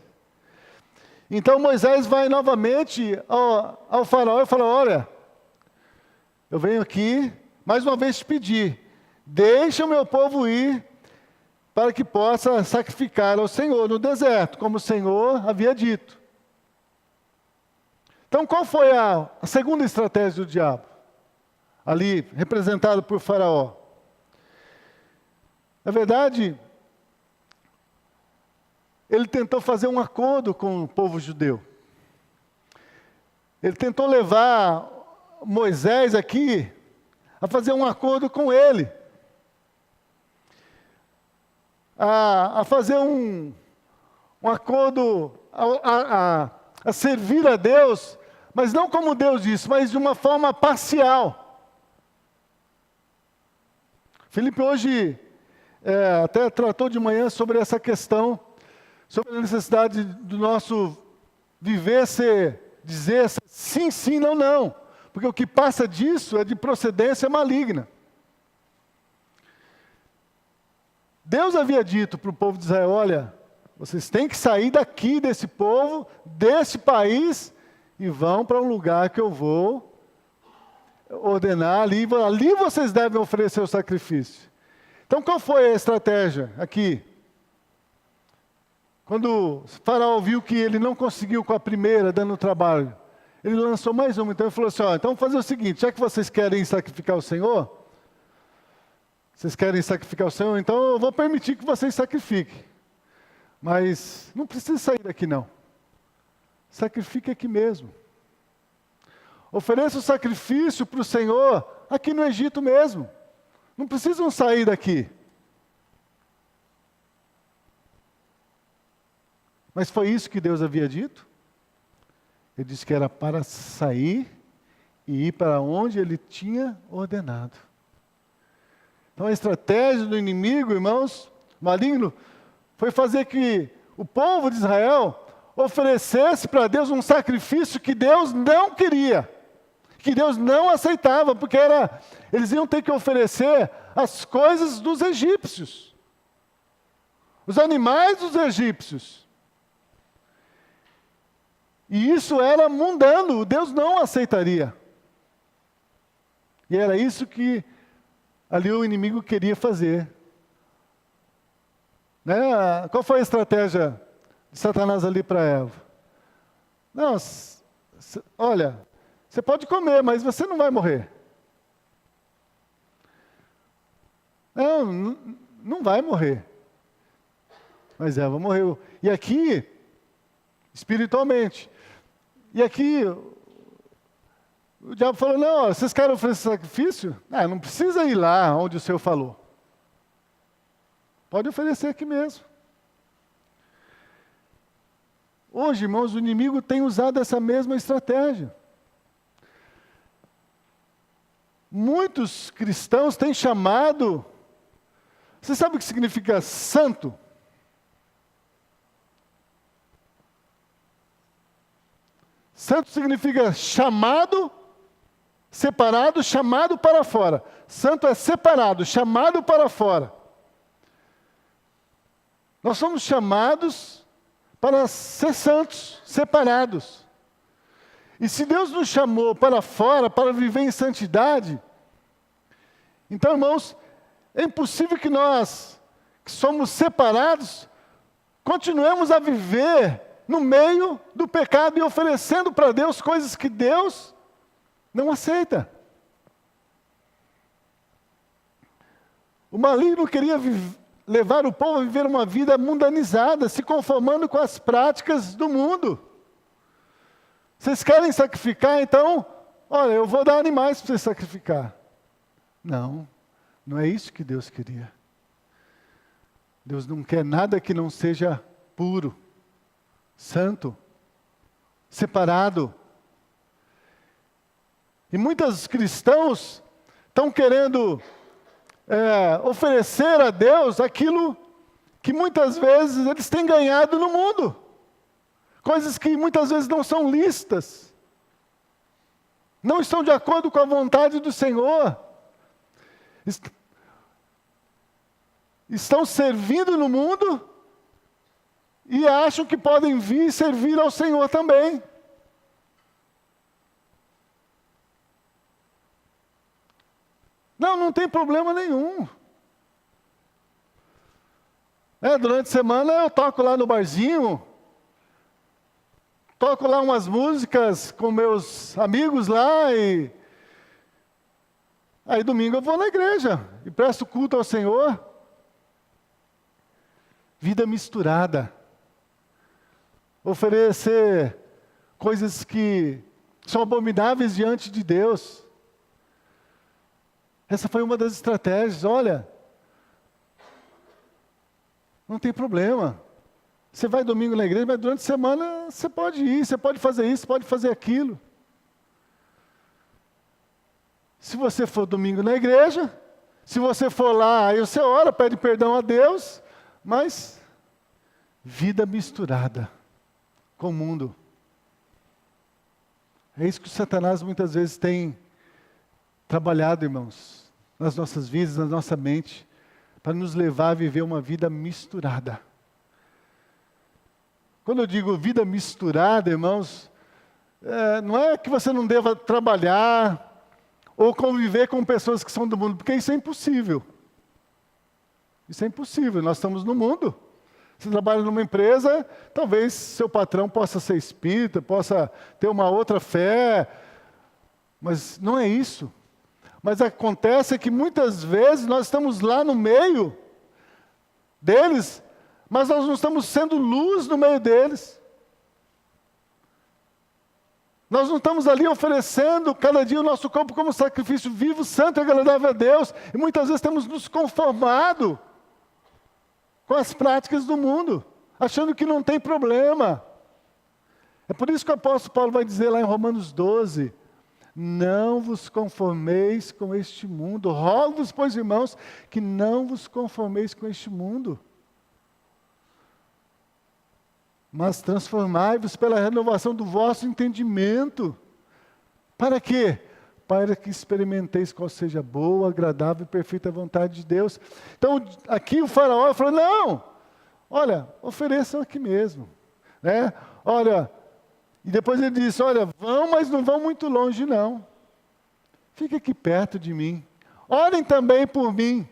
Então Moisés vai novamente ao faraó e fala: olha, eu venho aqui mais uma vez te pedir, deixa o meu povo ir, para que possa sacrificar ao Senhor no deserto, como o Senhor havia dito. Então qual foi a segunda estratégia do diabo? Ali, representado por Faraó. Na verdade, ele tentou fazer um acordo com o povo judeu. Ele tentou levar Moisés aqui a fazer um acordo com ele. A fazer um acordo, a servir a Deus, mas não como Deus disse, mas de uma forma parcial. Felipe hoje até tratou de manhã sobre essa questão, sobre a necessidade do nosso viver dizer sim, sim, não, não. Porque o que passa disso é de procedência maligna. Deus havia dito para o povo de Israel: olha, vocês têm que sair daqui desse povo, desse país, e vão para um lugar que eu vou ordenar, ali vocês devem oferecer o sacrifício. Então qual foi a estratégia aqui? Quando o Faraó viu que ele não conseguiu com a primeira, dando trabalho, ele lançou mais uma. Então ele falou assim: ó, então vamos fazer o seguinte, já que vocês querem sacrificar o Senhor, então eu vou permitir que vocês sacrifiquem. Mas não precisa sair daqui não. Sacrifique aqui mesmo. Ofereça o sacrifício para o Senhor aqui no Egito mesmo. Não precisam sair daqui. Mas foi isso que Deus havia dito? Ele disse que era para sair e ir para onde Ele tinha ordenado. Então a estratégia do inimigo, irmãos, maligno, foi fazer que o povo de Israel oferecesse para Deus um sacrifício que Deus não queria, que Deus não aceitava, porque eles iam ter que oferecer as coisas dos egípcios, os animais dos egípcios. E isso era mundano, Deus não aceitaria. E era isso que ali o inimigo queria fazer. Né? Qual foi a estratégia de Satanás ali para Eva? Não, olha, você pode comer, mas você não vai morrer. Não vai morrer. Mas Eva morreu. E aqui, espiritualmente, e aqui, o diabo falou, não, vocês querem oferecer sacrifício? Não precisa ir lá onde o Senhor falou. Pode oferecer aqui mesmo. Hoje, irmãos, o inimigo tem usado essa mesma estratégia. Muitos cristãos têm chamado... Você sabe o que significa santo? Santo significa chamado, separado, chamado para fora. Santo é separado, chamado para fora. Nós somos chamados para ser santos, separados. E se Deus nos chamou para fora, para viver em santidade, então, irmãos, é impossível que nós, que somos separados, continuemos a viver no meio do pecado e oferecendo para Deus coisas que Deus não aceita. O maligno queria levar o povo a viver uma vida mundanizada, se conformando com as práticas do mundo. Vocês querem sacrificar, então, olha, eu vou dar animais para vocês sacrificar. Não é isso que Deus queria. Deus não quer nada que não seja puro, santo, separado. E muitos cristãos estão querendo oferecer a Deus aquilo que muitas vezes eles têm ganhado no mundo. Coisas que muitas vezes não são lícitas. Não estão de acordo com a vontade do Senhor. Estão servindo no mundo e acham que podem vir servir ao Senhor também. Não tem problema nenhum. Durante a semana eu toco lá no barzinho, toco lá umas músicas com meus amigos lá e aí domingo eu vou na igreja e presto culto ao Senhor. Vida misturada. Oferecer coisas que são abomináveis diante de Deus. Essa foi uma das estratégias. Olha, não tem problema. Você vai domingo na igreja, mas durante a semana você pode ir, você pode fazer isso, pode fazer aquilo. Se você for domingo na igreja, se você for lá, aí você ora, pede perdão a Deus, mas vida misturada com o mundo. É isso que o Satanás muitas vezes tem trabalhado, irmãos, nas nossas vidas, na nossa mente, para nos levar a viver uma vida misturada. Quando eu digo vida misturada, irmãos, não é que você não deva trabalhar ou conviver com pessoas que são do mundo, porque isso é impossível. Isso é impossível, nós estamos no mundo. Você trabalha numa empresa, talvez seu patrão possa ser espírita, possa ter uma outra fé, mas não é isso. Mas acontece que muitas vezes nós estamos lá no meio deles, mas nós não estamos sendo luz no meio deles. Nós não estamos ali oferecendo cada dia o nosso corpo como sacrifício vivo, santo e agradável a Deus. E muitas vezes temos nos conformado com as práticas do mundo. achando que não tem problema. É por isso que o apóstolo Paulo vai dizer lá em Romanos 12, não vos conformeis com este mundo. Rogo-vos, pois, irmãos, que não vos conformeis com este mundo. Mas transformai-vos pela renovação do vosso entendimento. Para quê? Para que experimenteis qual seja a boa, agradável e perfeita vontade de Deus. Então, aqui o faraó falou, não, olha, ofereçam aqui mesmo. Né? Olha, e depois ele disse, olha, vão, mas não vão muito longe não. Fique aqui perto de mim. Orem também por mim.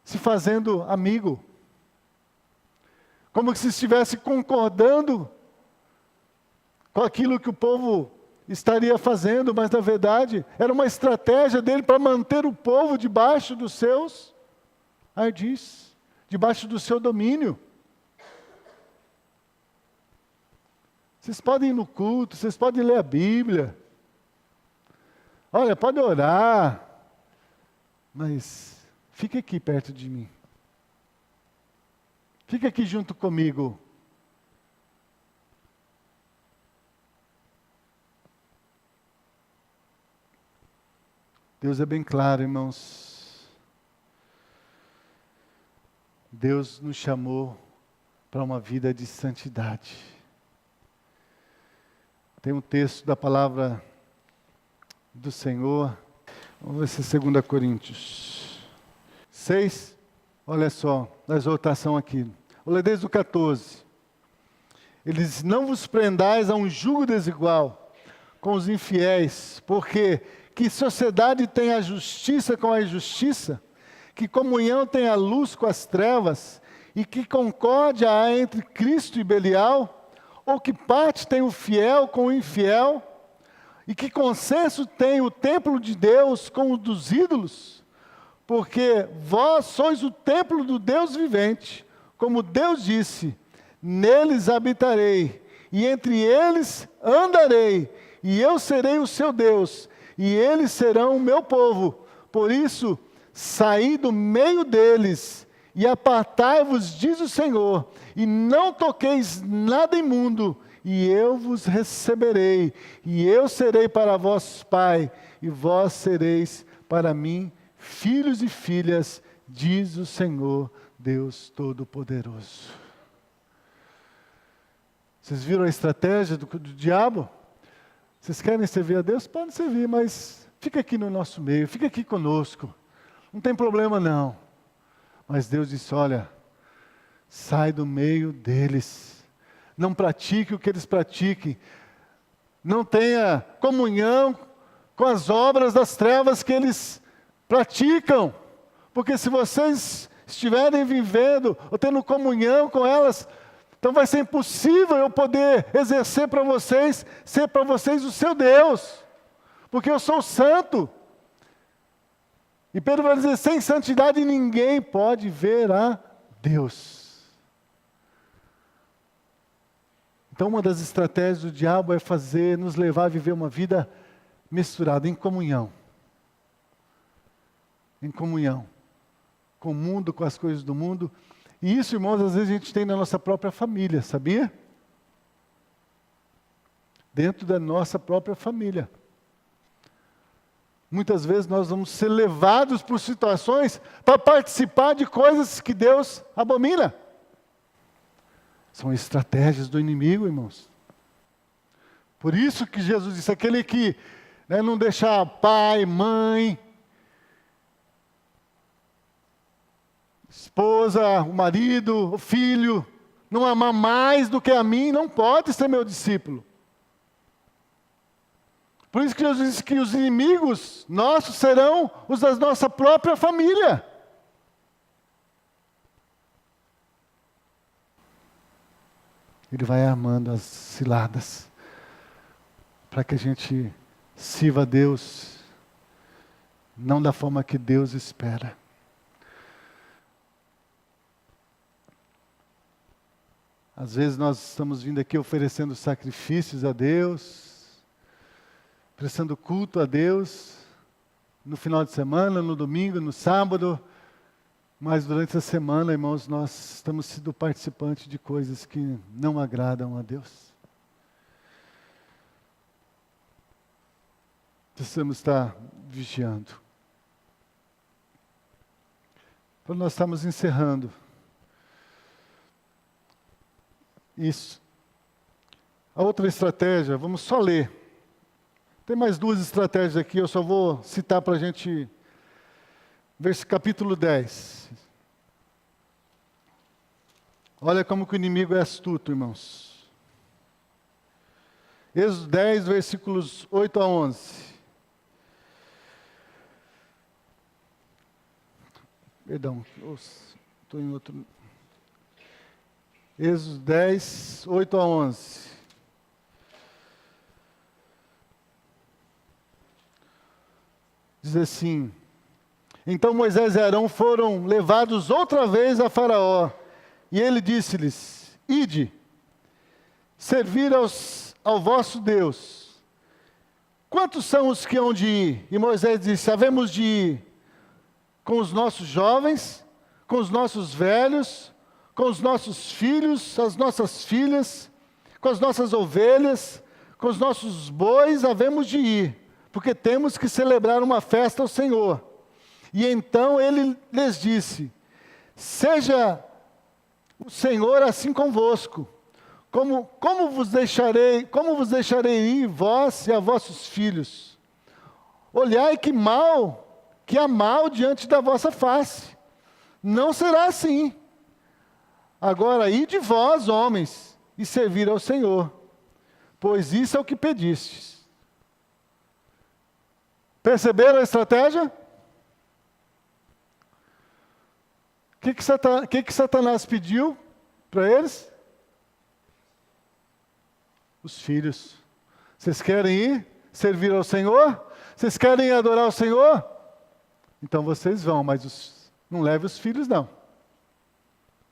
Se fazendo amigo. Como se estivesse concordando com aquilo que o povo estaria fazendo, mas na verdade era uma estratégia dele para manter o povo debaixo dos seus ardis, debaixo do seu domínio. Vocês podem ir no culto, vocês podem ler a Bíblia. Olha, pode orar, mas fique aqui perto de mim. Fica aqui junto comigo. Deus é bem claro, irmãos. Deus nos chamou para uma vida de santidade. Tem um texto da palavra do Senhor. Vamos ver se é 2 Coríntios 6. Olha só, a exortação aqui. Vou ler desde o 14. Ele diz, não vos prendais a um jugo desigual com os infiéis, porque que sociedade tem a justiça com a injustiça? Que comunhão tem a luz com as trevas? E que concórdia há entre Cristo e Belial? Ou que parte tem o fiel com o infiel? E que consenso tem o templo de Deus com o dos ídolos? Porque vós sois o templo do Deus vivente, como Deus disse, neles habitarei, e entre eles andarei, e eu serei o seu Deus, e eles serão o meu povo. Por isso, saí do meio deles, e apartai-vos, diz o Senhor, e não toqueis nada imundo, e eu vos receberei, e eu serei para vós pai, e vós sereis para mim filhos e filhas, diz o Senhor, Deus Todo-Poderoso. Vocês viram a estratégia do diabo? Vocês querem servir a Deus? Podem servir, mas fica aqui no nosso meio, fica aqui conosco. Não tem problema não. Mas Deus disse, olha, sai do meio deles. Não pratique o que eles pratiquem. Não tenha comunhão com as obras das trevas que eles praticam. Porque se vocês estiverem vivendo ou tendo comunhão com elas, então vai ser impossível eu poder exercer para vocês, ser para vocês o seu Deus. Porque eu sou santo. E Pedro vai dizer, sem santidade ninguém pode ver a Deus. Então uma das estratégias do diabo é nos levar a viver uma vida misturada, em comunhão. Em comunhão. Com o mundo, com as coisas do mundo. E isso, irmãos, às vezes a gente tem na nossa própria família, sabia? Dentro da nossa própria família. Muitas vezes nós vamos ser levados por situações para participar de coisas que Deus abomina. São estratégias do inimigo, irmãos. Por isso que Jesus disse, aquele que não deixar pai, mãe, esposa, o marido, o filho, não amar mais do que a mim, não pode ser meu discípulo. Por isso que Jesus disse que os inimigos nossos serão os da nossa própria família. Ele vai armando as ciladas para que a gente sirva a Deus, não da forma que Deus espera. Às vezes nós estamos vindo aqui oferecendo sacrifícios a Deus, prestando culto a Deus, no final de semana, no domingo, no sábado, Mas durante a semana, irmãos, nós estamos sendo participantes de coisas que não agradam a Deus. Precisamos estar vigiando. Então nós estamos encerrando isso. A outra estratégia, vamos só ler. Tem mais duas estratégias aqui, eu só vou citar para a gente ver capítulo 10. Olha como que o inimigo é astuto, irmãos. Êxodo 10, versículos 8 a 11. Perdão, estou em outro... Êxodo 10, 8 a 11. Diz assim: Então Moisés e Arão foram levados outra vez a Faraó, e ele disse-lhes: Ide, servir ao vosso Deus. Quantos são os que hão de ir? E Moisés disse: havemos de ir com os nossos jovens, com os nossos velhos, com os nossos filhos, as nossas filhas, com as nossas ovelhas, com os nossos bois, havemos de ir, porque temos que celebrar uma festa ao Senhor. E então ele lhes disse: seja o Senhor assim convosco, como vos deixarei ir vós e a vossos filhos? Olhai que há mal diante da vossa face. Não será assim. Agora ide vós, homens, e servir ao Senhor, pois isso é o que pedistes. Perceberam a estratégia? O que Satanás pediu para eles? Os filhos. Vocês querem ir servir ao Senhor? Vocês querem ir adorar o Senhor? Então vocês vão, mas não leve os filhos não.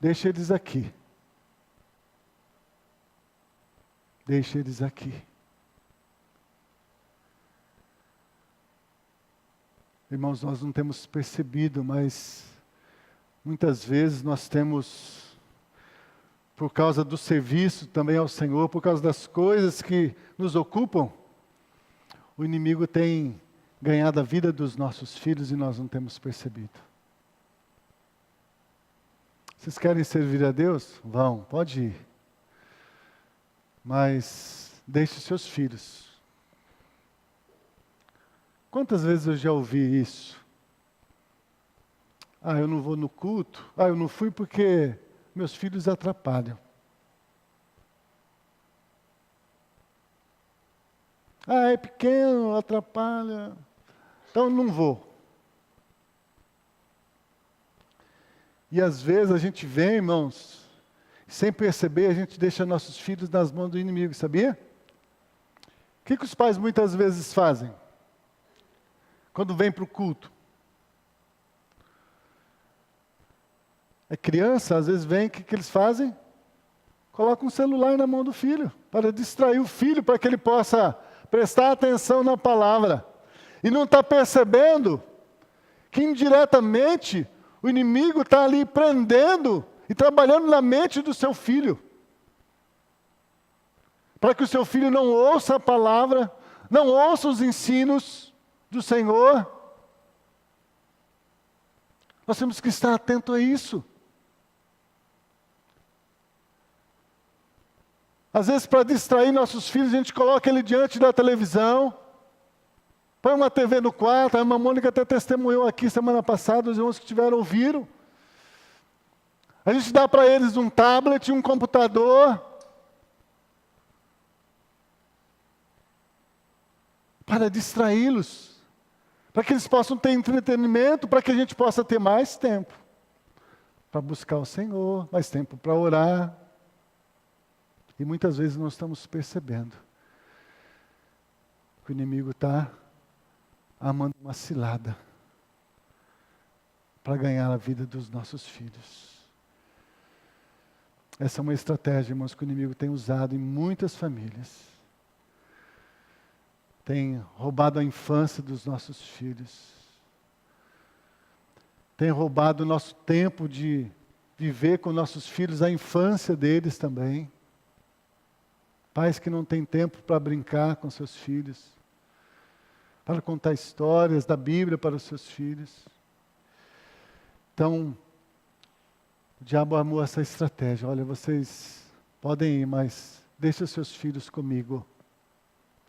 Deixe eles aqui. Deixe eles aqui. Irmãos, nós não temos percebido, mas muitas vezes nós temos, por causa do serviço também ao Senhor, por causa das coisas que nos ocupam, o inimigo tem ganhado a vida dos nossos filhos e nós não temos percebido. Vocês querem servir a Deus? Vão, pode ir. Mas deixe seus filhos. Quantas vezes eu já ouvi isso? Eu não vou no culto. Eu não fui porque meus filhos atrapalham. É pequeno, atrapalha. Então não vou. E às vezes a gente vem, irmãos, sem perceber, a gente deixa nossos filhos nas mãos do inimigo, sabia? O que os pais muitas vezes fazem? Quando vem para o culto. A criança, às vezes vem, o que eles fazem? Colocam um celular na mão do filho, para distrair o filho, para que ele possa prestar atenção na palavra. E não está percebendo que indiretamente o inimigo está ali prendendo e trabalhando na mente do seu filho. Para que o seu filho não ouça a palavra, não ouça os ensinos do Senhor. Nós temos que estar atentos a isso. Às vezes, para distrair nossos filhos, a gente coloca ele diante da televisão, põe uma TV no quarto. A irmã Mônica até testemunhou aqui semana passada, os irmãos que ouviram. A gente dá para eles um tablet, um computador, para distraí-los, para que eles possam ter entretenimento, para que a gente possa ter mais tempo para buscar o Senhor, mais tempo para orar. E muitas vezes nós estamos percebendo que o inimigo está armando uma cilada para ganhar a vida dos nossos filhos. Essa é uma estratégia, irmãos, que o inimigo tem usado em muitas famílias. Tem roubado a infância dos nossos filhos. tem roubado o nosso tempo de viver com nossos filhos, a infância deles também. Pais que não têm tempo para brincar com seus filhos, para contar histórias da Bíblia para os seus filhos. Então, o diabo armou essa estratégia. Olha, vocês podem ir, mas deixa os seus filhos comigo.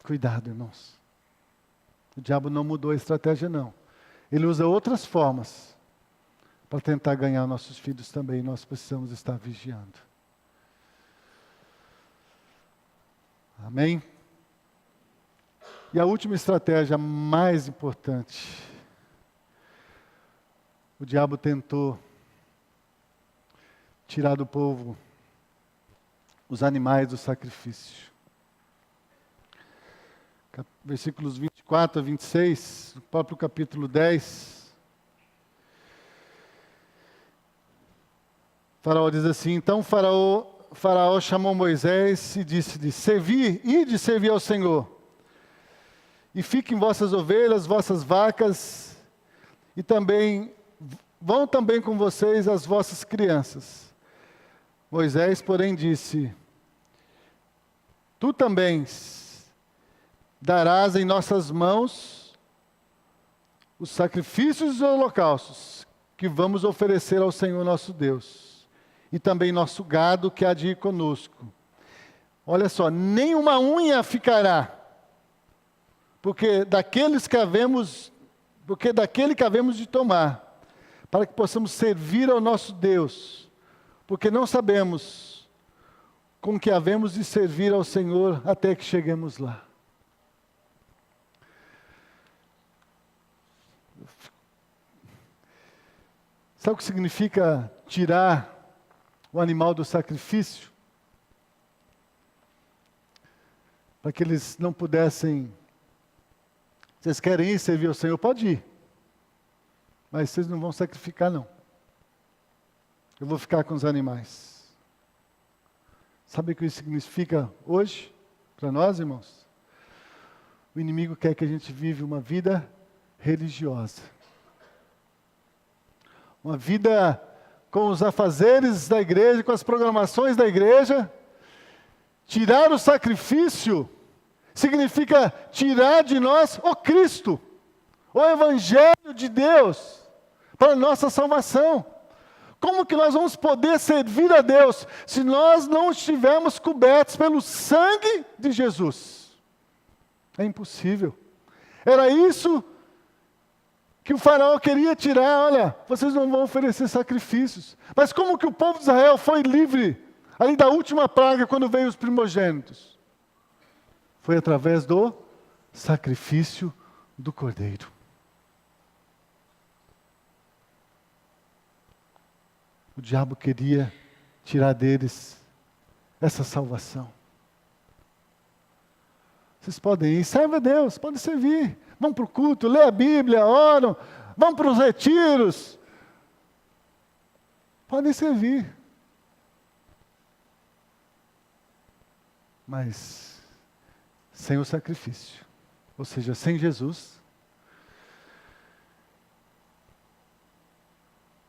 Cuidado, irmãos. O diabo não mudou a estratégia, não. Ele usa outras formas para tentar ganhar nossos filhos também. Nós precisamos estar vigiando. Amém? E a última estratégia mais importante. O diabo tentou tirar do povo os animais do sacrifício. Versículos 24 a 26, do próprio capítulo 10. Faraó diz assim: então Faraó chamou Moisés e disse-lhe: ide servir ao Senhor, e fiquem vossas ovelhas, vossas vacas, e também vão também com vocês as vossas crianças. Moisés, porém, disse: tu também darás em nossas mãos os sacrifícios e os holocaustos que vamos oferecer ao Senhor nosso Deus, e também nosso gado que há de ir conosco. Olha só, nem uma unha ficará, porque daquele que havemos de tomar, para que possamos servir ao nosso Deus, porque não sabemos com que havemos de servir ao Senhor até que cheguemos lá. Sabe o que significa tirar o animal do sacrifício? Para que eles não pudessem. Vocês querem ir servir ao Senhor? Pode ir. Mas vocês não vão sacrificar, não. Eu vou ficar com os animais. Sabe o que isso significa hoje? Para nós, irmãos? O inimigo quer que a gente vive uma vida religiosa. Uma vida com os afazeres da igreja, com as programações da igreja. Tirar o sacrifício significa tirar de nós o Cristo, o Evangelho de Deus, para a nossa salvação. Como que nós vamos poder servir a Deus se nós não estivermos cobertos pelo sangue de Jesus? É impossível. Era isso que o faraó queria tirar. Olha, vocês não vão oferecer sacrifícios. Mas como que o povo de Israel foi livre ali da última praga, quando veio os primogênitos? Foi através do sacrifício do Cordeiro. O diabo queria tirar deles essa salvação. Vocês podem ir, serve a Deus, podem servir. Vão para o culto, lê a Bíblia, oram, vão para os retiros. Podem servir. Mas sem o sacrifício, ou seja, sem Jesus,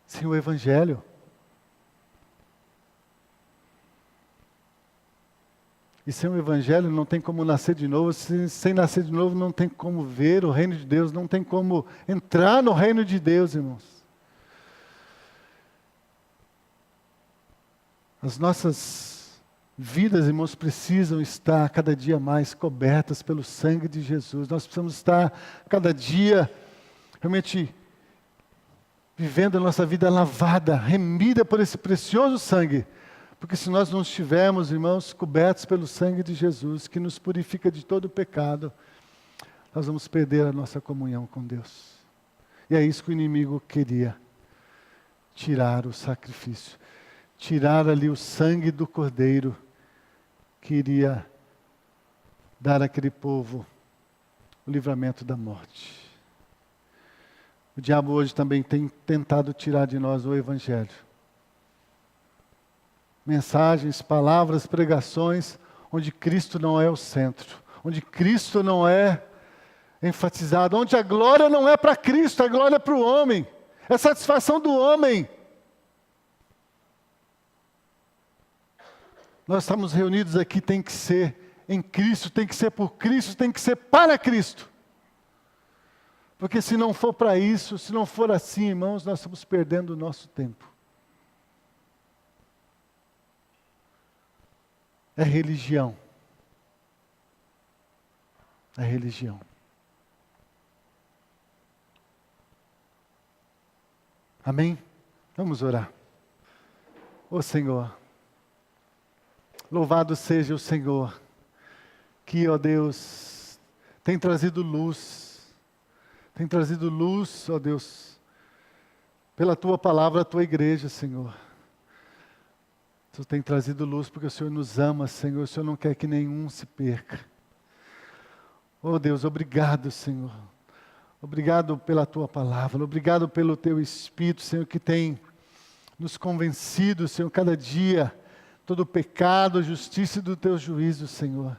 sem o Evangelho. E sem o Evangelho não tem como nascer de novo. Sem nascer de novo não tem como ver o reino de Deus. Não tem como entrar no reino de Deus, irmãos. As nossas vidas, irmãos, precisam estar cada dia mais cobertas pelo sangue de Jesus. Nós precisamos estar cada dia realmente vivendo a nossa vida lavada, remida por esse precioso sangue. Porque se nós não estivermos, irmãos, cobertos pelo sangue de Jesus, que nos purifica de todo o pecado, nós vamos perder a nossa comunhão com Deus. E é isso que o inimigo queria. Tirar o sacrifício. Tirar ali o sangue do Cordeiro, que iria dar àquele povo o livramento da morte. O diabo hoje também tem tentado tirar de nós o Evangelho. Mensagens, palavras, pregações, onde Cristo não é o centro, onde Cristo não é enfatizado, onde a glória não é para Cristo, a glória é para o homem, é satisfação do homem. Nós estamos reunidos aqui, tem que ser em Cristo, tem que ser por Cristo, tem que ser para Cristo. Porque se não for para isso, se não for assim, irmãos, nós estamos perdendo o nosso tempo. É religião. É religião. Amém? Vamos orar. Ô Senhor, louvado seja o Senhor, que, ó Deus, tem trazido luz, ó Deus, pela Tua palavra, a Tua igreja, Senhor. Tu tem trazido luz porque o Senhor nos ama, Senhor, o Senhor não quer que nenhum se perca. Oh Deus, obrigado, Senhor. Obrigado pela Tua palavra, obrigado pelo Teu Espírito, Senhor, que tem nos convencido, Senhor, cada dia, todo o pecado, a justiça do Teu juízo, Senhor.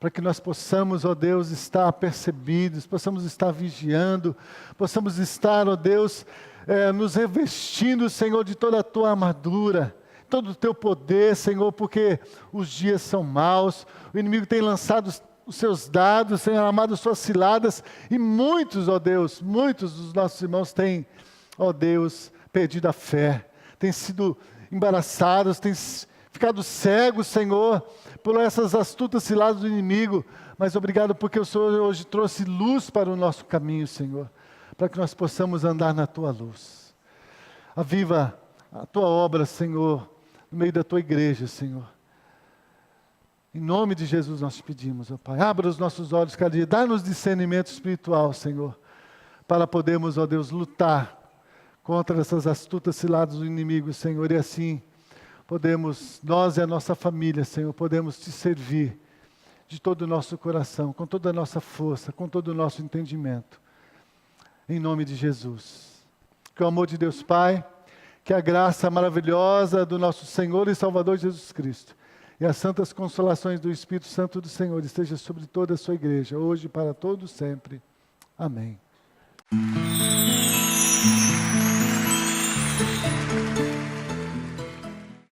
Para que nós possamos, ó Deus, estar apercebidos, possamos estar vigiando, possamos estar, ó Deus, nos revestindo, Senhor, de toda a Tua armadura, todo o Teu poder, Senhor, porque os dias são maus, o inimigo tem lançado os seus dados, tem armado suas ciladas, e muitos, ó Deus, muitos dos nossos irmãos têm, ó Deus, perdido a fé, têm sido embaraçados, têm ficado cegos, Senhor, por essas astutas ciladas do inimigo, mas obrigado porque o Senhor hoje trouxe luz para o nosso caminho, Senhor, para que nós possamos andar na Tua luz. Aviva a Tua obra, Senhor, no meio da Tua igreja, Senhor. Em nome de Jesus nós te pedimos, ó Pai, abra os nossos olhos cada dia, dá-nos discernimento espiritual, Senhor, para podermos, ó Deus, lutar contra essas astutas ciladas do inimigo, Senhor, e assim podemos, nós e a nossa família, Senhor, podemos te servir de todo o nosso coração, com toda a nossa força, com todo o nosso entendimento. Em nome de Jesus. Que o amor de Deus Pai, que a graça maravilhosa do nosso Senhor e Salvador Jesus Cristo, e as santas consolações do Espírito Santo do Senhor esteja sobre toda a sua igreja, hoje e para todos sempre. Amém.